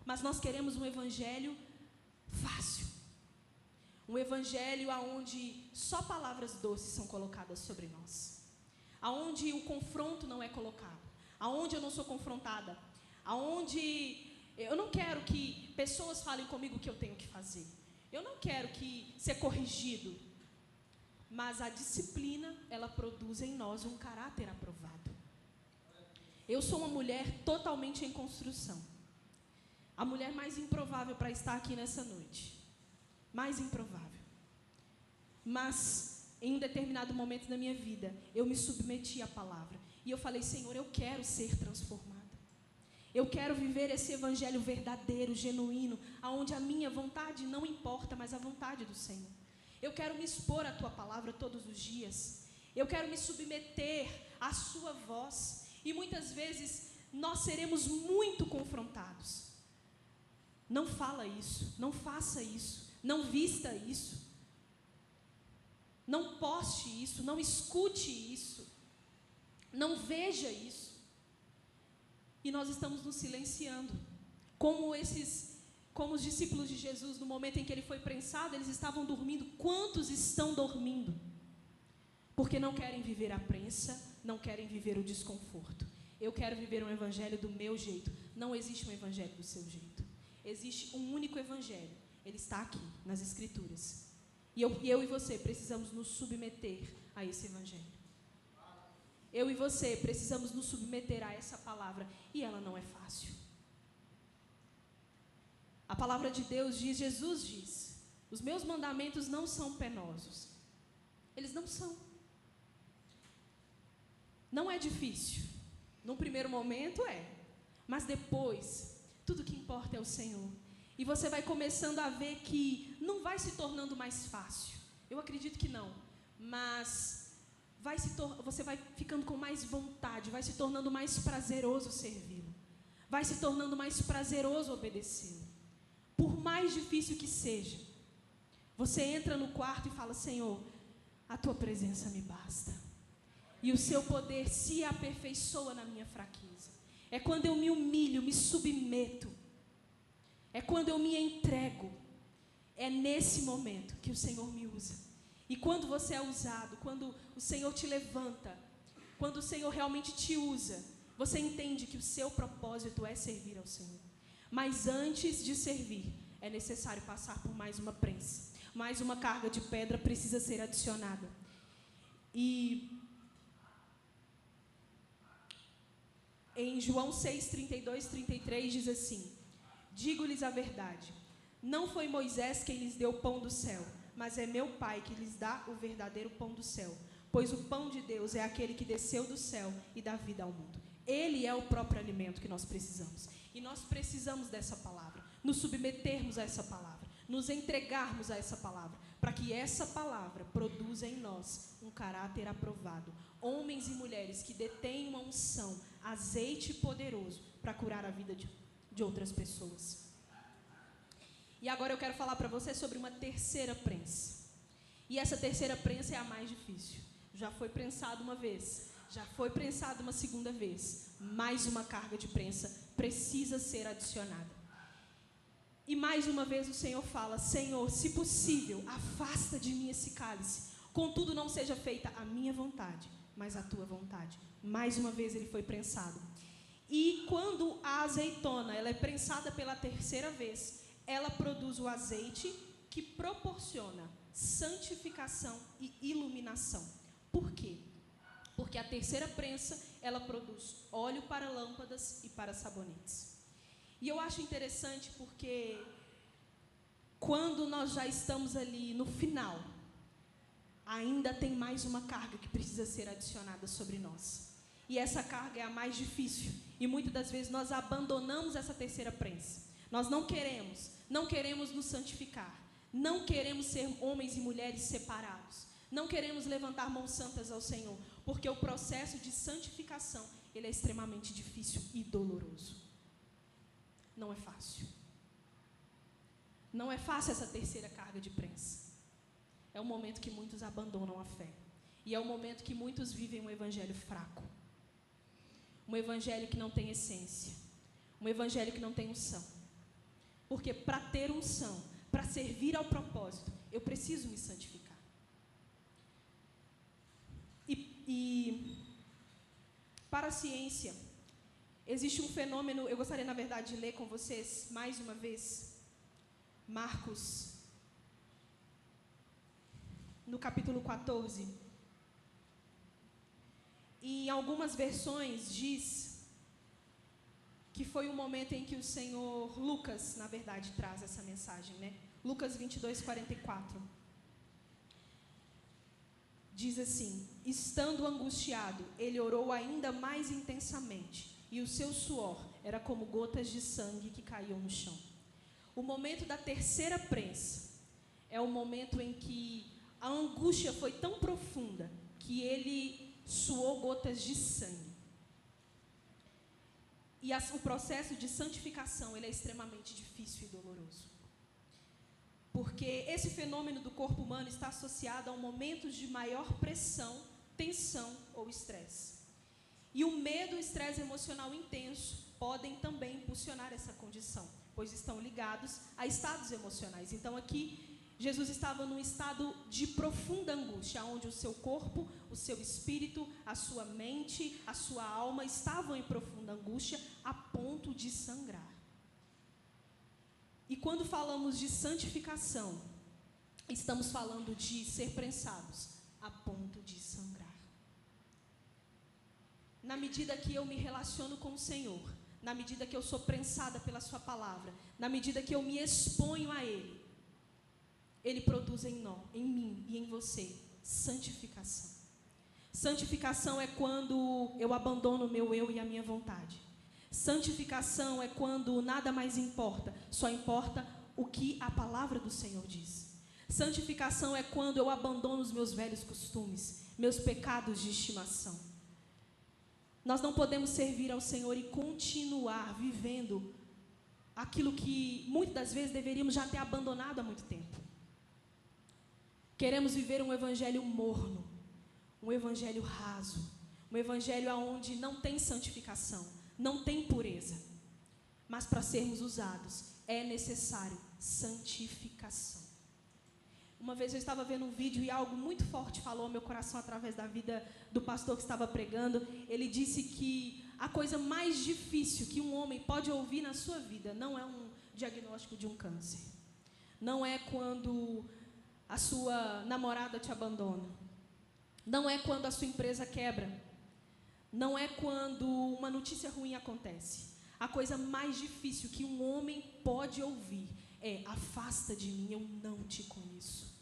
Mas nós queremos um evangelho fácil, um evangelho onde só palavras doces são colocadas sobre nós, aonde o confronto não é colocado, aonde eu não sou confrontada, aonde eu não quero que pessoas falem comigo o que eu tenho que fazer, eu não quero ser corrigido, mas a disciplina, ela produz em nós um caráter aprovado. Eu sou uma mulher totalmente em construção, a mulher mais improvável para estar aqui nessa noite, mais improvável, mas em um determinado momento da minha vida, eu me submeti à palavra, e eu falei: Senhor, eu quero ser transformada, eu quero viver esse evangelho verdadeiro, genuíno, onde a minha vontade não importa, mas a vontade do Senhor. Eu quero me expor à tua palavra todos os dias, eu quero me submeter à sua voz, e muitas vezes nós seremos muito confrontados. Não fala isso, não faça isso, não vista isso, não poste isso, não escute isso, não veja isso. E nós estamos nos silenciando, como os discípulos de Jesus, no momento em que ele foi prensado, eles estavam dormindo. Quantos estão dormindo? Porque não querem viver a prensa, não querem viver o desconforto. Eu quero viver um evangelho do meu jeito. Não existe um evangelho do seu jeito. Existe um único evangelho. Ele está aqui, nas Escrituras. E eu e você precisamos nos submeter a esse evangelho. Eu e você precisamos nos submeter a essa palavra. E ela não é fácil. A palavra de Deus diz, Jesus diz: os meus mandamentos não são penosos. Eles não são. Não é difícil. Num primeiro momento é. Mas depois, tudo que importa é o Senhor. E você vai começando a ver que não vai se tornando mais fácil. Eu acredito que não. Mas você vai ficando com mais vontade, vai se tornando mais prazeroso servi-lo. Vai se tornando mais prazeroso obedecê-lo. Por mais difícil que seja, você entra no quarto e fala: Senhor, a tua presença me basta. E o seu poder se aperfeiçoa na minha fraqueza. É quando eu me humilho, me submeto. É quando eu me entrego. É nesse momento que o Senhor me usa. E quando você é usado, quando o Senhor te levanta, quando o Senhor realmente te usa, você entende que o seu propósito é servir ao Senhor. Mas antes de servir, é necessário passar por mais uma prensa. Mais uma carga de pedra precisa ser adicionada. E em João 6, 32, 33 diz assim: digo-lhes a verdade, não foi Moisés quem lhes deu o pão do céu, mas é meu Pai que lhes dá o verdadeiro pão do céu. Pois o pão de Deus é aquele que desceu do céu e dá vida ao mundo. Ele é o próprio alimento que nós precisamos. E nós precisamos dessa palavra, nos submetermos a essa palavra, nos entregarmos a essa palavra, para que essa palavra produza em nós um caráter aprovado. Homens e mulheres que detêm uma unção, azeite poderoso para curar a vida de outras pessoas. E agora eu quero falar para você sobre uma terceira prensa. E essa terceira prensa é a mais difícil. Já foi prensado uma vez, já foi prensado uma segunda vez. Mais uma carga de prensa precisa ser adicionada. E mais uma vez o Senhor fala: Senhor, se possível, afasta de mim esse cálice. Contudo, não seja feita a minha vontade, mas a tua vontade. Mais uma vez ele foi prensado. E quando a azeitona ela é prensada pela terceira vez, ela produz o azeite que proporciona santificação e iluminação. Por quê? Porque a terceira prensa, ela produz óleo para lâmpadas e para sabonetes. E eu acho interessante porque quando nós já estamos ali no final, ainda tem mais uma carga que precisa ser adicionada sobre nós. E essa carga é a mais difícil. E muitas das vezes nós abandonamos essa terceira prensa. Nós não queremos nos santificar. Não queremos ser homens e mulheres separados. Não queremos levantar mãos santas ao Senhor, porque o processo de santificação, ele é extremamente difícil e doloroso. Não é fácil. Não é fácil essa terceira carga de prensa. É o momento que muitos abandonam a fé. E é o momento que muitos vivem um evangelho fraco. Um evangelho que não tem essência. Um evangelho que não tem unção. Porque para ter unção, para servir ao propósito, eu preciso me santificar. E para a ciência, existe um fenômeno, eu gostaria, na verdade, de ler com vocês, mais uma vez, Marcos, no capítulo 14. E em algumas versões diz que foi um momento em que o Senhor, Lucas, na verdade, traz essa mensagem, né? Lucas 22, 44. Diz assim: estando angustiado, ele orou ainda mais intensamente, e o seu suor era como gotas de sangue que caíam no chão. O momento da terceira prensa é o momento em que a angústia foi tão profunda que ele suou gotas de sangue. E o processo de santificação, ele é extremamente difícil e doloroso. Porque esse fenômeno do corpo humano está associado a momentos de maior pressão, tensão ou estresse. E o medo e o estresse emocional intenso podem também impulsionar essa condição, pois estão ligados a estados emocionais. Então aqui, Jesus estava num estado de profunda angústia, onde o seu corpo, o seu espírito, a sua mente, a sua alma estavam em profunda angústia a ponto de sangrar. E quando falamos de santificação, estamos falando de ser prensados a ponto de sangrar. Na medida que eu me relaciono com o Senhor, na medida que eu sou prensada pela sua palavra, na medida que eu me exponho a Ele, Ele produz em mim e em você santificação. Santificação é quando eu abandono o meu eu e a minha vontade. Santificação é quando nada mais importa, só importa o que a palavra do Senhor diz. Santificação é quando eu abandono os meus velhos costumes, meus pecados de estimação. Nós não podemos servir ao Senhor e continuar vivendo aquilo que muitas das vezes deveríamos já ter abandonado há muito tempo. Queremos viver um evangelho morno, um evangelho raso, um evangelho onde não tem santificação, não tem pureza. Mas para sermos usados, é necessário santificação. Uma vez eu estava vendo um vídeo e algo muito forte falou ao meu coração através da vida do pastor que estava pregando. Ele disse que a coisa mais difícil que um homem pode ouvir na sua vida não é um diagnóstico de um câncer. Não é quando a sua namorada te abandona. Não é quando a sua empresa quebra. Não é quando uma notícia ruim acontece. A coisa mais difícil que um homem pode ouvir é: afasta de mim, eu não te conheço.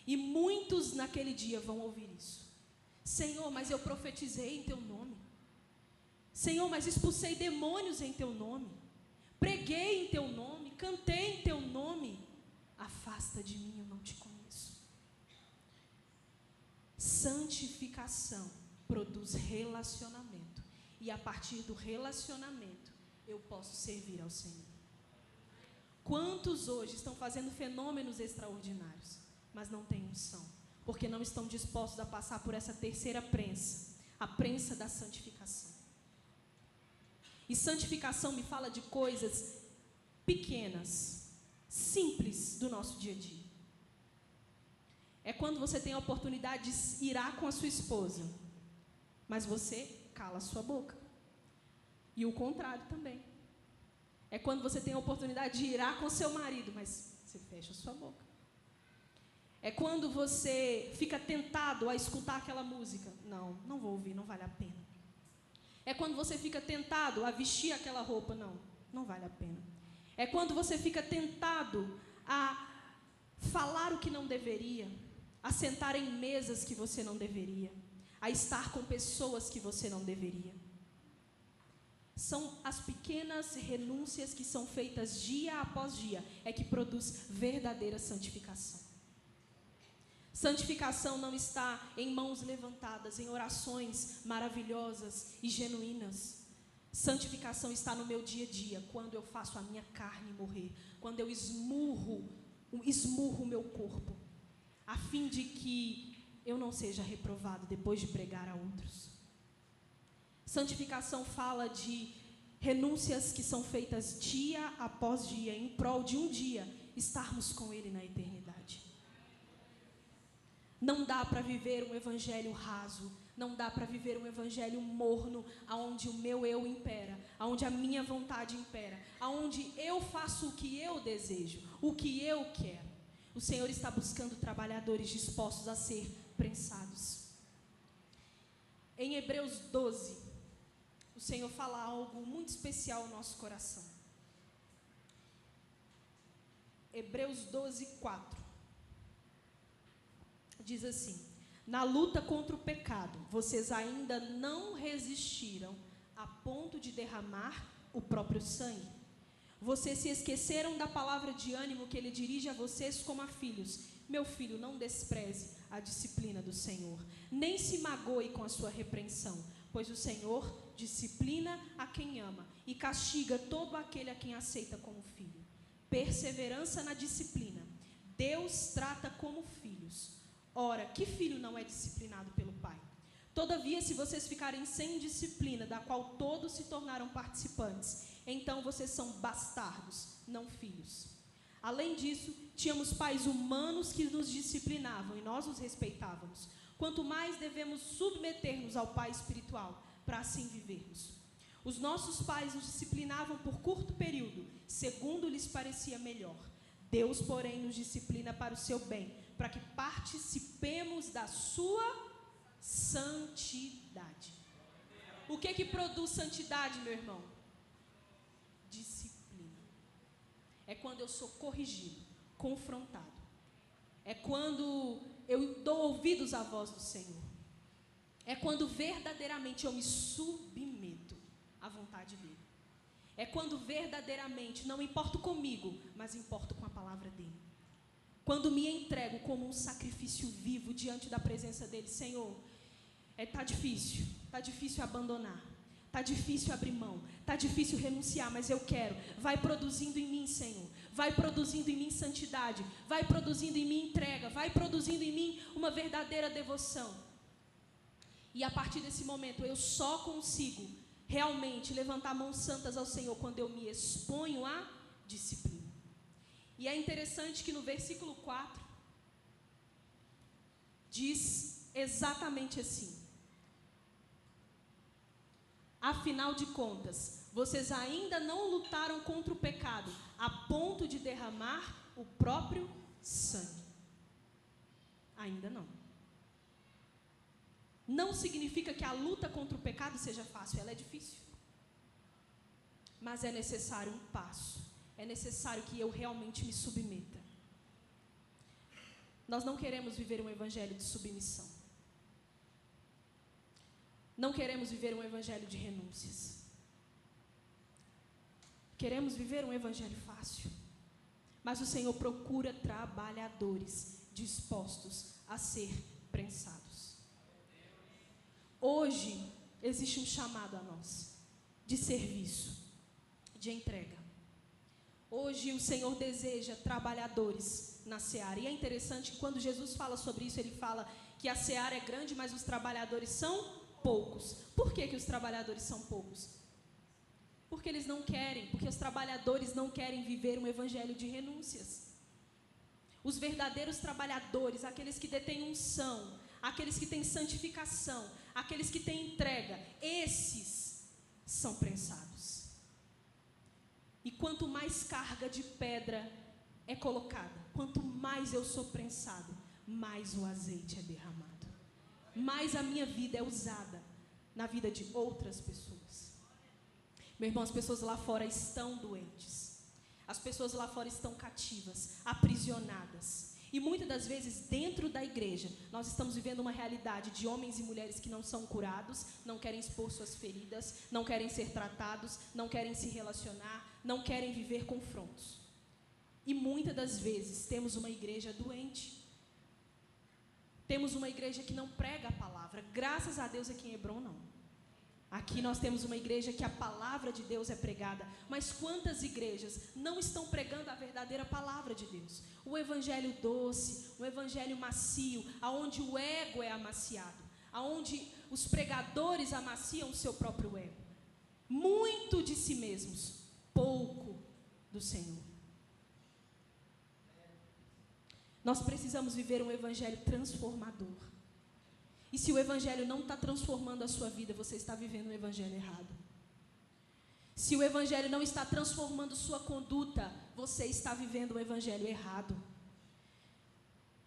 E muitos naquele dia vão ouvir isso. Senhor, mas eu profetizei em teu nome. Senhor, mas expulsei demônios em teu nome. Preguei em teu nome, cantei em teu nome. Afasta de mim, eu não te conheço. Santificação produz relacionamento. E a partir do relacionamento, eu posso servir ao Senhor. Quantos hoje estão fazendo fenômenos extraordinários, mas não têm unção, porque não estão dispostos a passar por essa terceira prensa, a prensa da santificação. E santificação me fala de coisas pequenas, simples do nosso dia a dia. É quando você tem a oportunidade de irar com a sua esposa, mas você cala a sua boca. E o contrário também. É quando você tem a oportunidade de irar com seu marido, mas você fecha a sua boca. É quando você fica tentado a escutar aquela música. Não, não vou ouvir, não vale a pena. É quando você fica tentado a vestir aquela roupa. Não, não vale a pena. É quando você fica tentado a falar o que não deveria, a sentar em mesas que você não deveria, a estar com pessoas que você não deveria. São as pequenas renúncias que são feitas dia após dia é que produz verdadeira santificação. Santificação não está em mãos levantadas, em orações maravilhosas e genuínas. Santificação está no meu dia a dia, quando eu faço a minha carne morrer, quando eu esmurro o meu corpo, a fim de que eu não seja reprovado depois de pregar a outros. Santificação fala de renúncias que são feitas dia após dia, em prol de um dia estarmos com Ele na eternidade. Não dá para viver um evangelho raso, não dá para viver um evangelho morno, aonde o meu eu impera, aonde a minha vontade impera, aonde eu faço o que eu desejo, o que eu quero. O Senhor está buscando trabalhadores dispostos a ser prensados. Em Hebreus 12, o Senhor fala algo muito especial ao nosso coração. Hebreus 12, 4. Diz assim: na luta contra o pecado, vocês ainda não resistiram a ponto de derramar o próprio sangue. Vocês se esqueceram da palavra de ânimo que Ele dirige a vocês como a filhos. Meu filho, não despreze a disciplina do Senhor, nem se magoe com a sua repreensão, pois o Senhor disciplina a quem ama e castiga todo aquele a quem aceita como filho. Perseverança na disciplina. Deus trata como filhos. Ora, que filho não é disciplinado pelo pai? Todavia, se vocês ficarem sem disciplina, da qual todos se tornaram participantes, então vocês são bastardos, não filhos. Além disso, tínhamos pais humanos que nos disciplinavam e nós os respeitávamos. Quanto mais devemos submeter-nos ao Pai espiritual, para assim vivermos. Os nossos pais nos disciplinavam por curto período, segundo lhes parecia melhor. Deus, porém, nos disciplina para o seu bem, para que participemos da sua santidade. O que produz santidade, meu irmão? Disciplina. É quando eu sou corrigido, confrontado. É quando eu dou ouvidos à voz do Senhor. É quando verdadeiramente eu me submeto à vontade dEle. É quando verdadeiramente não importo comigo, mas importo com a palavra dEle. Quando me entrego como um sacrifício vivo diante da presença dEle. Senhor, tá difícil abandonar, tá difícil abrir mão, tá difícil renunciar, mas eu quero. Vai produzindo em mim, Senhor, vai produzindo em mim santidade, vai produzindo em mim entrega, vai produzindo em mim uma verdadeira devoção. E a partir desse momento eu só consigo realmente levantar mãos santas ao Senhor quando eu me exponho à disciplina. E é interessante que no versículo 4 diz exatamente assim: afinal de contas, vocês ainda não lutaram contra o pecado a ponto de derramar o próprio sangue. Ainda não. Não significa que a luta contra o pecado seja fácil, ela é difícil. Mas é necessário um passo. É necessário que eu realmente me submeta. Nós não queremos viver um evangelho de submissão. Não queremos viver um evangelho de renúncias. Queremos viver um evangelho fácil. Mas o Senhor procura trabalhadores dispostos a ser prensados. Hoje existe um chamado a nós de serviço, de entrega. Hoje o Senhor deseja trabalhadores na seara. E é interessante que quando Jesus fala sobre isso, Ele fala que a seara é grande, mas os trabalhadores são poucos. Por que os trabalhadores são poucos? Porque eles não querem, porque os trabalhadores não querem viver um evangelho de renúncias. Os verdadeiros trabalhadores, aqueles que detêm unção, aqueles que têm santificação, aqueles que têm entrega, esses são prensados. E quanto mais carga de pedra é colocada, quanto mais eu sou prensado, mais o azeite é derramado, mais a minha vida é usada na vida de outras pessoas. Meu irmão, as pessoas lá fora estão doentes, as pessoas lá fora estão cativas, aprisionadas. E muitas das vezes, dentro da igreja, nós estamos vivendo uma realidade de homens e mulheres que não são curados, não querem expor suas feridas, não querem ser tratados, não querem se relacionar, não querem viver confrontos. E muitas das vezes temos uma igreja doente. Temos uma igreja que não prega a palavra. Graças a Deus aqui em Hebron não. Aqui nós temos uma igreja que a palavra de Deus é pregada. Mas quantas igrejas não estão pregando a verdadeira palavra de Deus? O evangelho doce, o evangelho macio, aonde o ego é amaciado, aonde os pregadores amaciam o seu próprio ego. Muito de si mesmos, pouco do Senhor. Nós precisamos viver um evangelho transformador. E se o evangelho não está transformando a sua vida, você está vivendo um evangelho errado. Se o evangelho não está transformando sua conduta, você está vivendo um evangelho errado.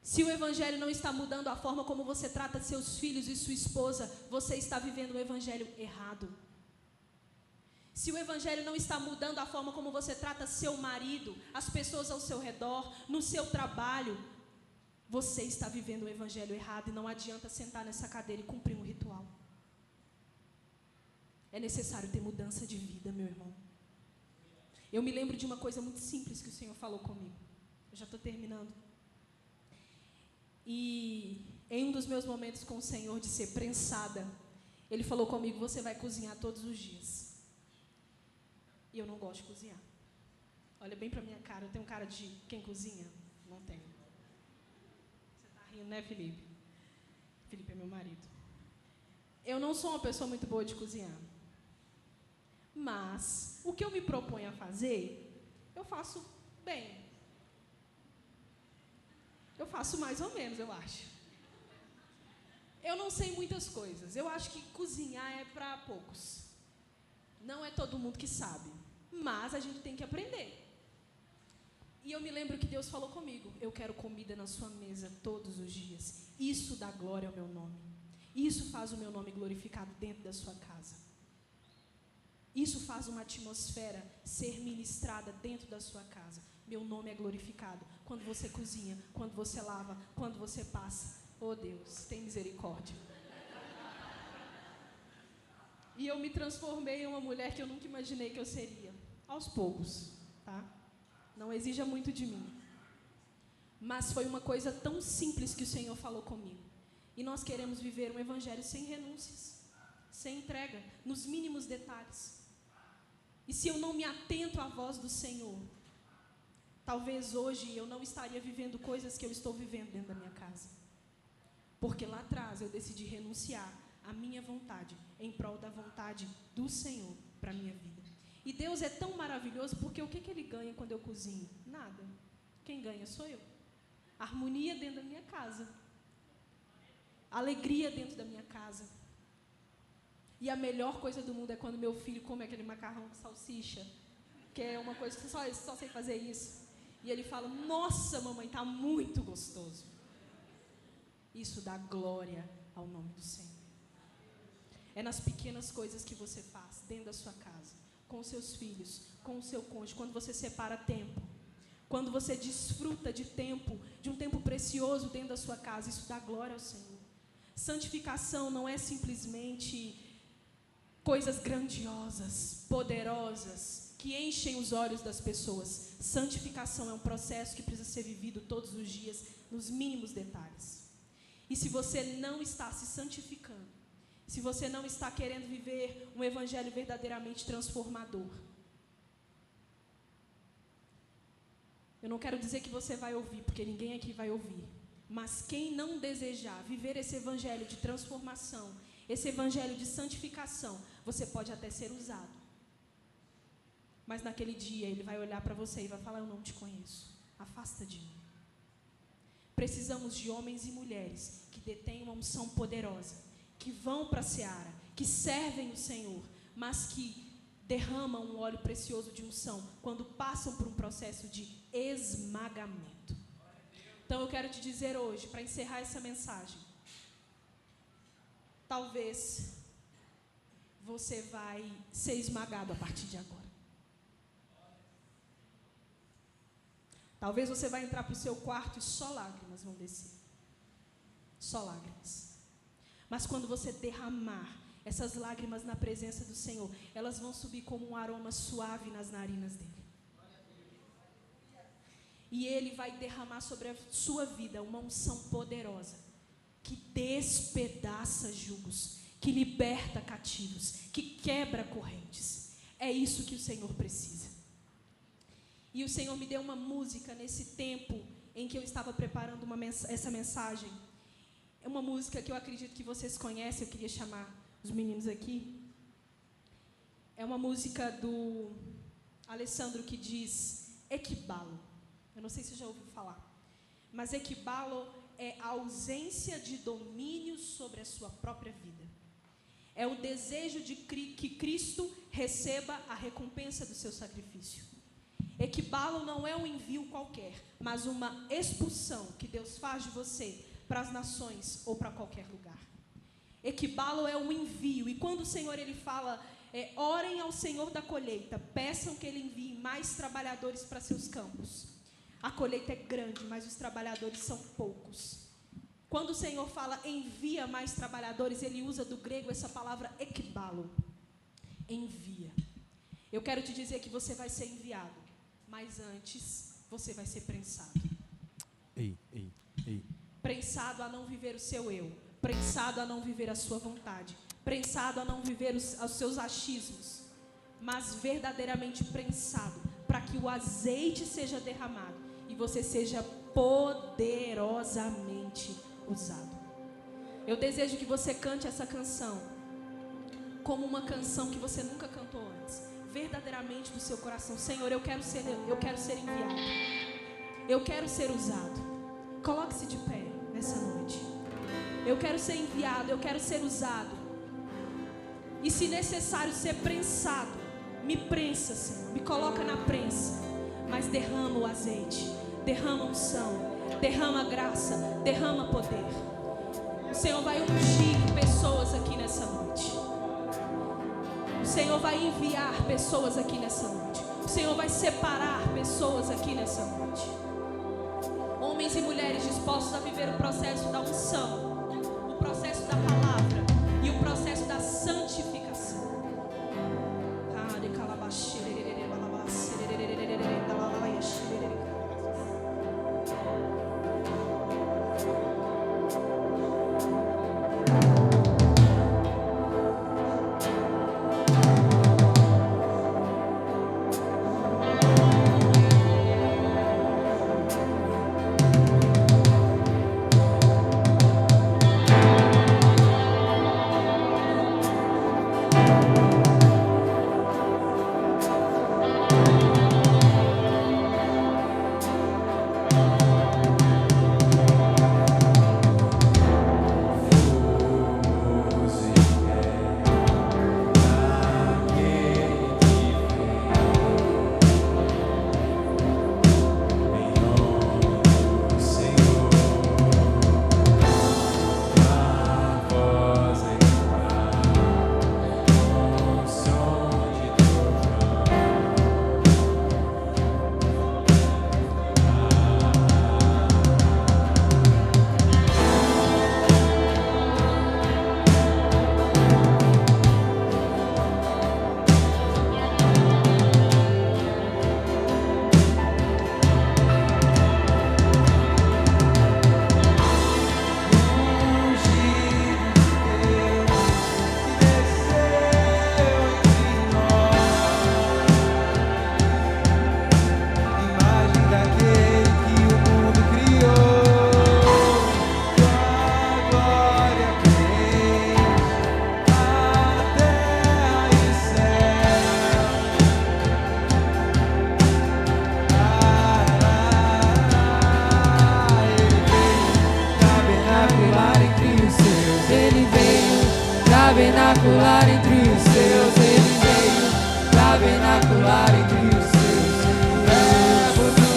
Se o evangelho não está mudando a forma como você trata seus filhos e sua esposa, você está vivendo um evangelho errado. Se o evangelho não está mudando a forma como você trata seu marido, as pessoas ao seu redor, no seu trabalho, você está vivendo um evangelho errado e não adianta sentar nessa cadeira e cumprir um ritual. É necessário ter mudança de vida, meu irmão. Eu me lembro de uma coisa muito simples que o Senhor falou comigo. Eu já estou terminando. E em um dos meus momentos com o Senhor de ser prensada, Ele falou comigo: você vai cozinhar todos os dias. E eu não gosto de cozinhar. Olha bem para minha cara. Eu tenho cara de quem cozinha? Não tenho. Você está rindo, né, Felipe? Felipe é meu marido. Eu não sou uma pessoa muito boa de cozinhar. Mas o que eu me proponho a fazer, eu faço bem. Eu faço mais ou menos, eu acho. Eu não sei muitas coisas. Eu acho que cozinhar é para poucos. Não é todo mundo que sabe. Mas a gente tem que aprender. E eu me lembro que Deus falou comigo: eu quero comida na sua mesa todos os dias. Isso dá glória ao meu nome. Isso faz o meu nome glorificado dentro da sua casa. Isso faz uma atmosfera ser ministrada dentro da sua casa. Meu nome é glorificado quando você cozinha, quando você lava, quando você passa. Oh Deus, tem misericórdia. E eu me transformei em uma mulher que eu nunca imaginei que eu seria. Aos poucos, tá? Não exija muito de mim. Mas foi uma coisa tão simples que o Senhor falou comigo. E nós queremos viver um evangelho sem renúncias, sem entrega, nos mínimos detalhes. E se eu não me atento à voz do Senhor, talvez hoje eu não estaria vivendo coisas que eu estou vivendo dentro da minha casa. Porque lá atrás eu decidi renunciar à minha vontade em prol da vontade do Senhor para a minha vida. E Deus é tão maravilhoso, porque o que Ele ganha quando eu cozinho? Nada. Quem ganha sou eu. Harmonia dentro da minha casa. Alegria dentro da minha casa. E a melhor coisa do mundo é quando meu filho come aquele macarrão com salsicha, que é uma coisa que só sei fazer isso. E ele fala: nossa, mamãe, está muito gostoso. Isso dá glória ao nome do Senhor. É nas pequenas coisas que você faz dentro da sua casa, com os seus filhos, com o seu cônjuge, quando você separa tempo, quando você desfruta de um tempo precioso dentro da sua casa, isso dá glória ao Senhor. Santificação não é simplesmente coisas grandiosas, poderosas, que enchem os olhos das pessoas. Santificação é um processo que precisa ser vivido todos os dias, nos mínimos detalhes. E se você não está se santificando, se você não está querendo viver um evangelho verdadeiramente transformador, eu não quero dizer que você vai ouvir, porque ninguém aqui vai ouvir, mas quem não desejar viver esse evangelho de transformação, esse evangelho de santificação, você pode até ser usado, mas naquele dia ele vai olhar para você e vai falar: eu não te conheço, afasta de mim. Precisamos de homens e mulheres que detêm uma unção poderosa, que vão para a seara, que servem o Senhor, mas que derramam um óleo precioso de unção quando passam por um processo de esmagamento. Então eu quero te dizer hoje, para encerrar essa mensagem, talvez você vai ser esmagado a partir de agora. Talvez você vai entrar para o seu quarto e só lágrimas vão descer. Só lágrimas. Mas quando você derramar essas lágrimas na presença do Senhor, elas vão subir como um aroma suave nas narinas dele. E Ele vai derramar sobre a sua vida uma unção poderosa, que despedaça jugos, que liberta cativos, que quebra correntes. É isso que o Senhor precisa. E o Senhor me deu uma música nesse tempo em que eu estava preparando essa mensagem. É uma música que eu acredito que vocês conhecem, eu queria chamar os meninos aqui. É uma música do Alessandro que diz Equibalo. Eu não sei se você já ouviu falar. Mas equibalo é a ausência de domínio sobre a sua própria vida. É o desejo de que Cristo receba a recompensa do seu sacrifício. Equibalo não é um envio qualquer, mas uma expulsão que Deus faz de você para as nações ou para qualquer lugar. Equibalo é um envio. E quando o Senhor ele fala, orem ao Senhor da colheita, peçam que Ele envie mais trabalhadores para seus campos. A colheita é grande, mas os trabalhadores são poucos. Quando o Senhor fala envia mais trabalhadores, Ele usa do grego essa palavra equibalo. Envia. Eu quero te dizer que você vai ser enviado, mas antes você vai ser prensado. Ei. Prensado a não viver o seu eu. Prensado a não viver a sua vontade. Prensado a não viver os seus achismos. Mas verdadeiramente prensado para que o azeite seja derramado e você seja poderosamente usado. Eu desejo que você cante essa canção como uma canção que você nunca cantou antes, verdadeiramente do seu coração. Senhor, eu quero ser enviado, eu quero ser usado. Coloque-se de pé nessa noite. Eu quero ser enviado, eu quero ser usado. E se necessário ser prensado, me prensa, Senhor, me coloca na prensa, mas derrama o azeite, derrama unção, derrama graça, derrama poder. O Senhor vai ungir pessoas aqui nessa noite. O Senhor vai enviar pessoas aqui nessa noite. O Senhor vai separar pessoas aqui nessa noite. Homens e mulheres dispostos a viver o processo da unção, o processo da palavra e o processo da santificação. tabernacular entre os seus, ele veio tabernacular entre os seus. Verbo do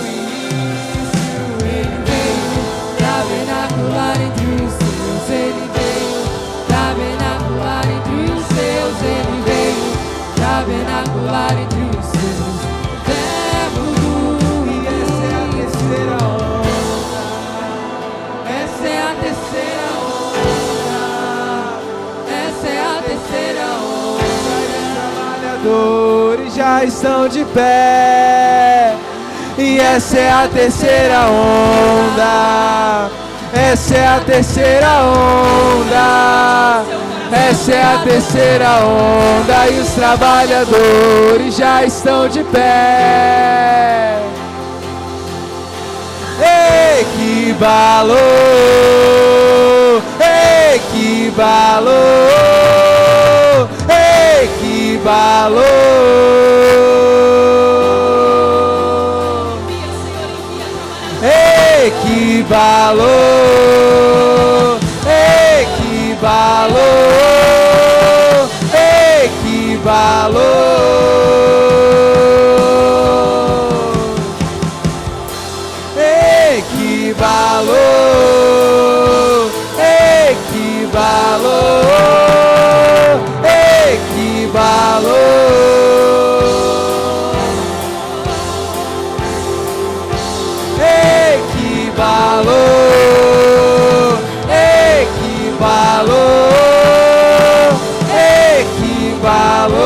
início, ele veio tabernacular entre os seus, ele veio tabernacular entre os seus, ele veio tabernacular entre os seus. Verbo do início. trabalhadores já estão de pé. E essa é a terceira onda. Essa é a terceira onda. Essa é a terceira onda. E os trabalhadores já estão de pé. Equibalou, equibalou, equibalou, equibalou, equibalou, equibalou. Equibalou, equibalou, equibalou, equibalou, equibalou.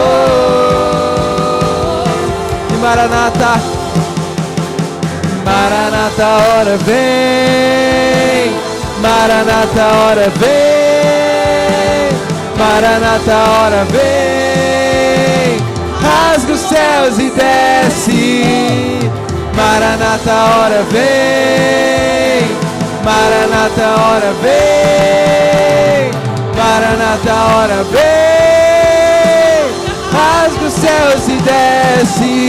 E Maranata, Maranata, hora vem. Maranata, hora vem. Maranata, hora vem. Rasga os céus e desce. Maranata, hora vem. Maranata, hora vem. Maranata, hora vem. Rasga os céus e desce.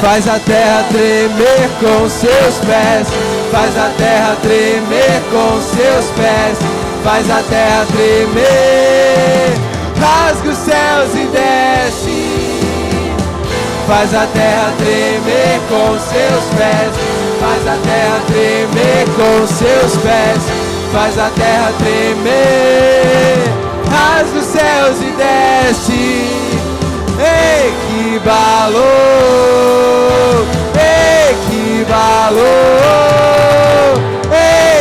Faz a terra tremer com seus pés. Faz a terra tremer com seus pés. Faz a terra tremer. Rasga os céus e desce. Faz a terra tremer com seus pés. Faz a terra tremer com seus pés. Faz a terra tremer. Rasga os céus e desce. Equibalou, equibalou,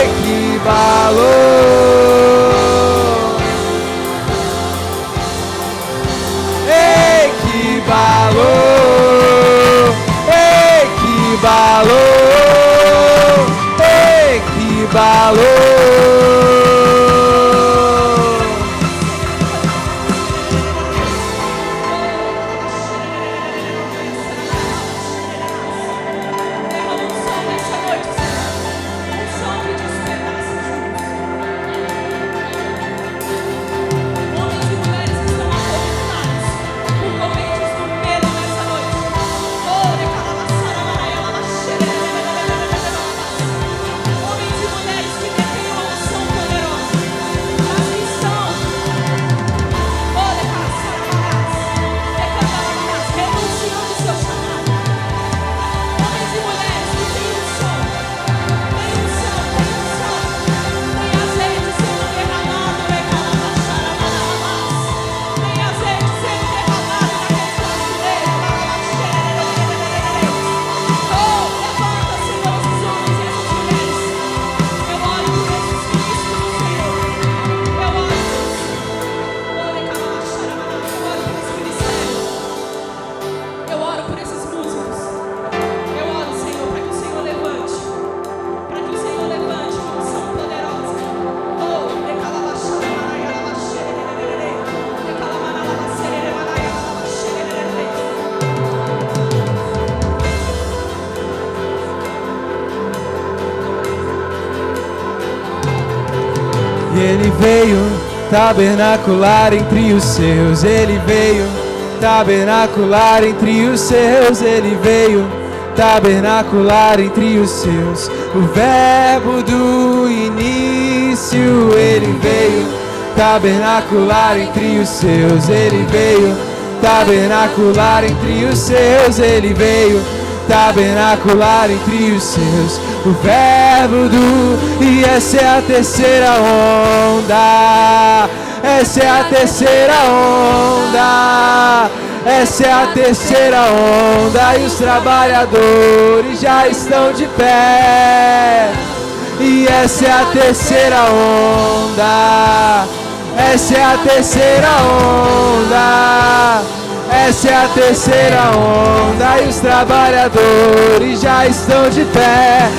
equibalou, equibalou, equibalou, equibalou. Ele veio tabernacular entre os seus. Ele veio tabernacular entre os seus. Ele veio tabernacular entre os seus. O verbo do início. Ele veio tabernacular entre os seus. Ele veio tabernacular entre os seus. Ele veio tabernacular entre os seus. O verbo do... E essa é a terceira onda. Essa é a terceira onda. Essa é a terceira onda. E os trabalhadores já estão de pé. E essa é a terceira onda. Essa é a terceira onda. Essa é a terceira onda e os trabalhadores já estão de pé.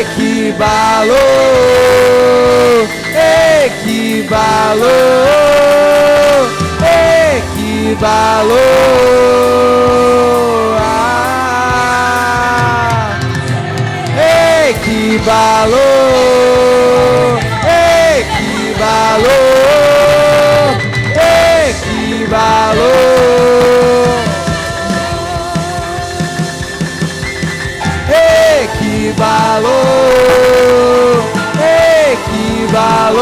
Equibalou, equibalou, equibalou. Equibalou, equibalou, equibalou. Equibalou, equibalou,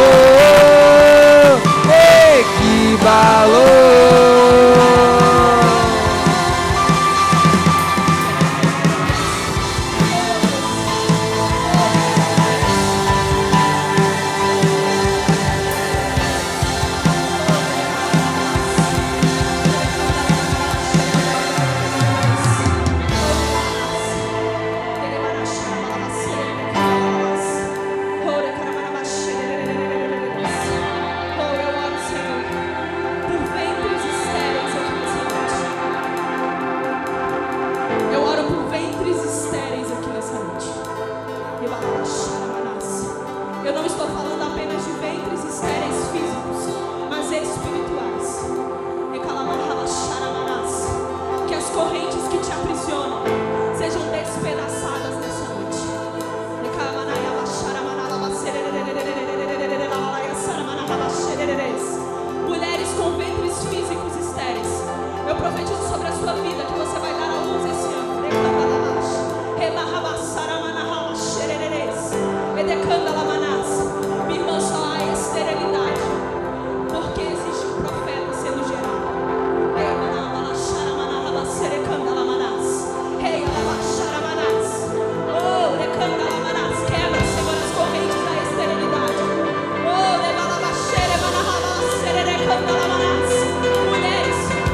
Eu não estou falando apenas de ventres estéreis físicos, mas espirituais. Que as correntes que te aprisionam sejam despedaçadas nessa noite. Mulheres com ventres físicos estéreis, eu profetizo sobre a sua vida que você vai dar à luz esse ano. Minha irmã, só há esterilidade porque existe um profeta sendo gerado. Quebra, Senhor, as correntes da esterilidade.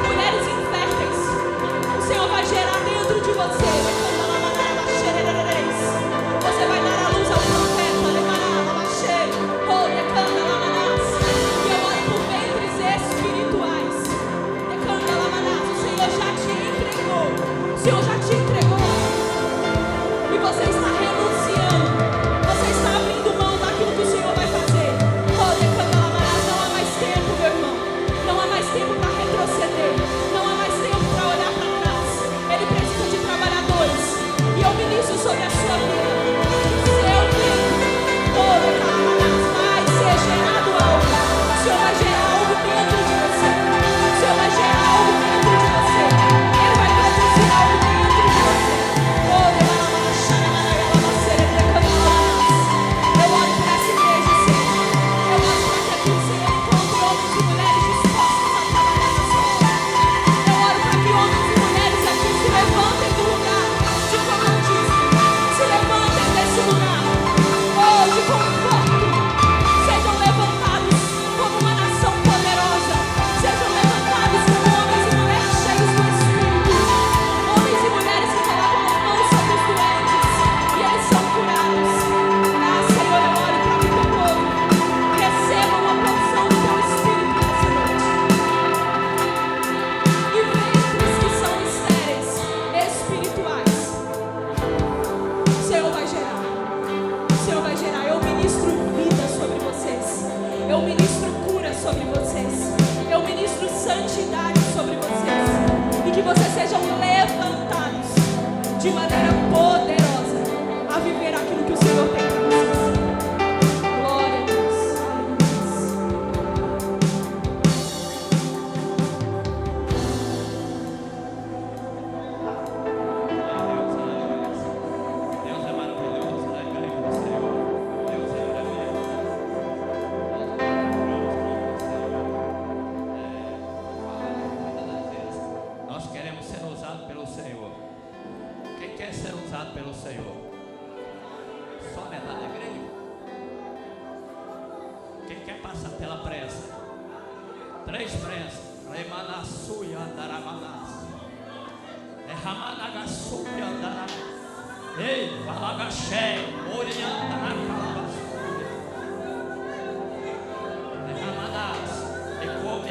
Mulheres inférteis, o Senhor vai gerar dentro de você. Você vai dar a luz ao profeta. E eu oro por ventres espirituais. O Senhor já te entregou. O Senhor já te entregou. E você está renunciando. Você está abrindo mão daquilo que o Senhor vai fazer. Não há mais tempo, meu irmão. Não há mais tempo para retroceder. Não há mais tempo para olhar para trás. Ele precisa de trabalhadores. E eu ministro sobre a sua vida. Seu tempo. Vai ser gerado algo. O Senhor vai gerar algo dentro de você. O Senhor vai gerar algo dentro de você. Ele vai produzir algo dentro de você. Eu oro por essa igreja, Senhor. Eu oro para que aqui o Senhor encontre homens e mulheres dispostos a trabalhar na sua obra. Eu oro para que homens e mulheres aqui se levantem do lugar de comodismo. Se levantem desse lugar de conforto. Sejam levantados como uma nação poderosa. Sejam levantados como homens e mulheres cheios do Espírito. Homens e mulheres que colocam as mãos sobre os doentes e eles são curados. Senhor, eu oro para que o teu povo receba uma porção do teu Espírito nessa noite. E ventres que são estéreis, espirituais, o Senhor vai gerar. O Senhor vai gerar. Eu ministro vida sobre vocês. Eu ministro cura sobre vocês. Eu ministro santidade sobre vocês. E que vocês sejam levantados de maneira poderosa a viver aquilo que o Senhor tem para vocês. Glória a Deus. Deus é maravilhoso, né? Deus é maravilhoso. Nós queremos ser usados pelo Senhor. Quem quer ser usado pelo Senhor? Só metade da igreja. Quem quer passar pela pressa? 3 pressas. Remanassu e andaramanas. Remanagasu e andaramanas. Ei, Balagaché, Oriandaracalabas. Remanás. E como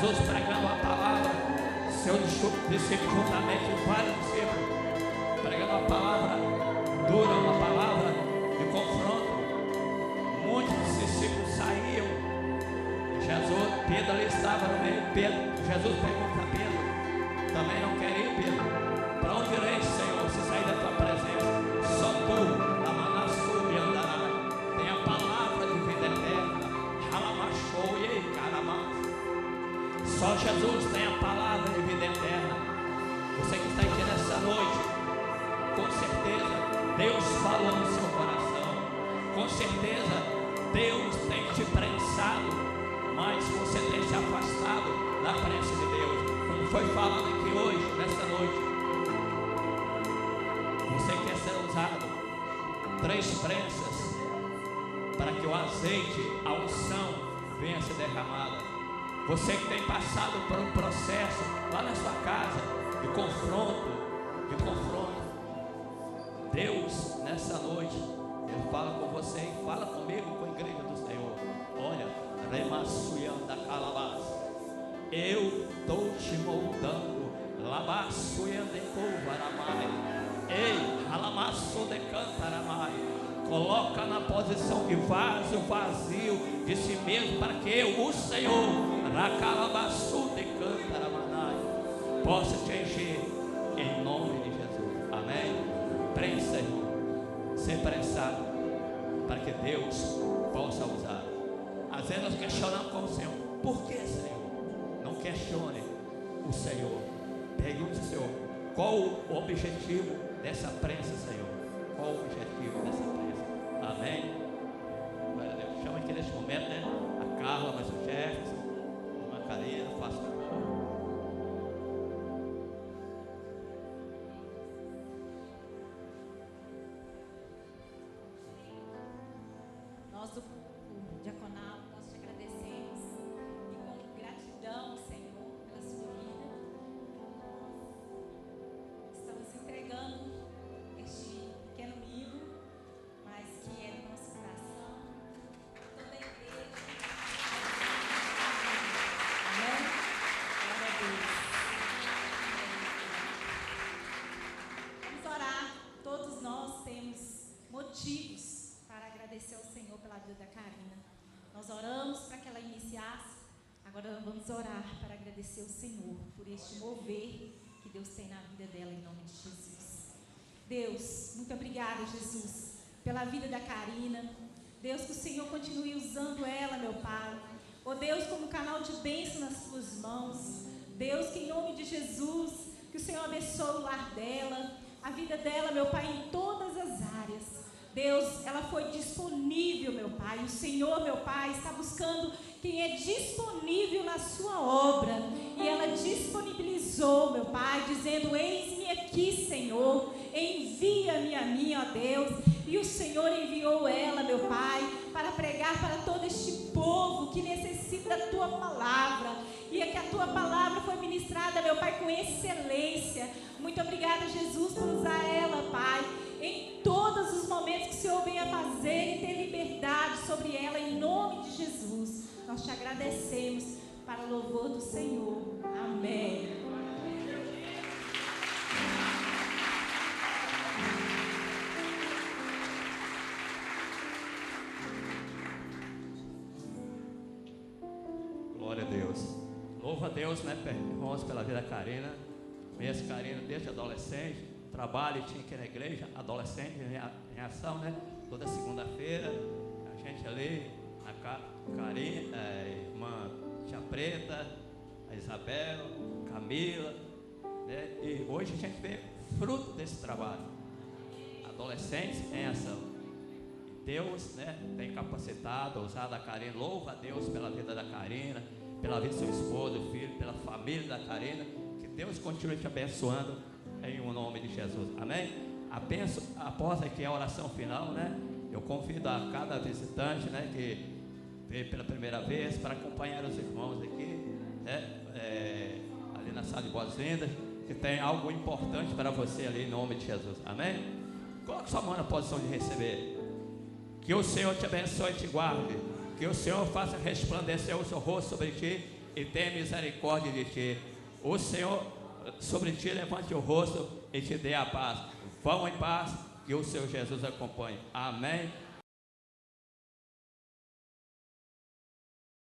Jesus pregando a palavra, seu discípulo juntamente com vários discípulos, pregando a palavra dura, uma palavra de confronto. Muitos discípulos saíam. Jesus, Pedro ali estava no meio. Jesus pergunta a Pedro, também não quer ir, Pedro? Para onde ireis, Senhor, se sair da tua presença? Só tu, na Manassu e andarás. Tem a palavra de vida eterna. Halamachou e Caramás. Só Jesus tem a palavra de vida eterna. Você que está aqui nessa noite, com certeza Deus falou no seu coração. Com certeza Deus tem te prensado, mas você tem se afastado da prensa de Deus. Como foi falado aqui hoje, nessa noite, você quer ser usado 3 prensas para que o azeite, a unção venha a ser derramada. Você que tem passado por um processo lá na sua casa de confronto, Deus nessa noite Ele fala com você e fala comigo, com a igreja do Senhor. Olha, Remassuianda Calabás, eu estou te moldando. Labassuianda de Couvaramai, ei, Alamasso de Cantaramai. Coloca na posição de vaso vazio de si mesmo, para que eu, o Senhor, Racalabassu de Cantaramanai, possa te encher em nome de Jesus. Amém? Prensa, irmão, ser prensado, para que Deus possa usar. Às vezes nós questionamos com o Senhor: por que, Senhor? Não questione o Senhor. Pergunte ao Senhor: qual o objetivo dessa prensa, Senhor? Qual o objetivo dessa prensa? Amém? Glória a Deus. Chama aqui neste momento, né? A Carla, mas o Jefferson, a irmã Karina, faça o favor. Nós do diaconato, nós te agradecemos e com gratidão, Senhor, pela sua vida, estamos entregando este pequeno livro, mas que é do nosso coração, toda a igreja. Amém? Glória a Deus. Vamos orar. Todos nós temos motivos para agradecer ao Senhor pela vida da Karina. Nós oramos para que ela iniciasse, agora vamos orar para agradecer ao Senhor por este mover que Deus tem na vida dela, em nome de Jesus. Deus, muito obrigada, Jesus, pela vida da Karina. Deus, que o Senhor continue usando ela, meu Pai. Oh Deus, como canal de bênção nas suas mãos. Deus, que em nome de Jesus, que o Senhor abençoe o lar dela, a vida dela, meu Pai, em todas as áreas. Deus, ela foi disponível, meu Pai. O Senhor, meu Pai, está buscando quem é disponível na sua obra. E ela disponibilizou, meu Pai, dizendo: eis-me aqui, Senhor, envia-me a mim, ó Deus. E o Senhor enviou ela, meu Pai, para pregar para todo este povo que necessita da Tua palavra. E é que a Tua palavra foi ministrada, meu Pai, com excelência. Muito obrigada, Jesus, por usar ela, Pai, em todos os momentos que o Senhor venha fazer e ter liberdade sobre ela, em nome de Jesus. Nós te agradecemos para o louvor do Senhor. Amém. Glória a Deus. Louva a Deus, né, irmãos, pela vida da Karina. Conheço Karina desde adolescente. Trabalho tinha que ir na igreja, adolescente em ação, né? Toda segunda-feira, a gente ali, a Karina, a irmã Tia Preta, a Isabel, Camila, né? E hoje a gente vê fruto desse trabalho. Adolescentes em ação. E Deus, né, tem capacitado, usado a Karina. Louva a Deus pela vida da Karina, pela vida do seu esposo, do filho, pela família da Karina. Que Deus continue te abençoando em o nome de Jesus. Amém? Após aqui a oração final, né? Eu convido a cada visitante, né, que veio pela primeira vez, para acompanhar os irmãos aqui, né, ali na sala de boas-vindas, que tem algo importante para você ali em nome de Jesus. Amém? Coloque sua mão na posição de receber. Que o Senhor te abençoe e te guarde. Que o Senhor faça resplandecer o seu rosto sobre ti e tenha misericórdia de ti. O Senhor sobre ti levante o rosto e te dê a paz. Vão em paz, que o Senhor Jesus acompanhe. Amém.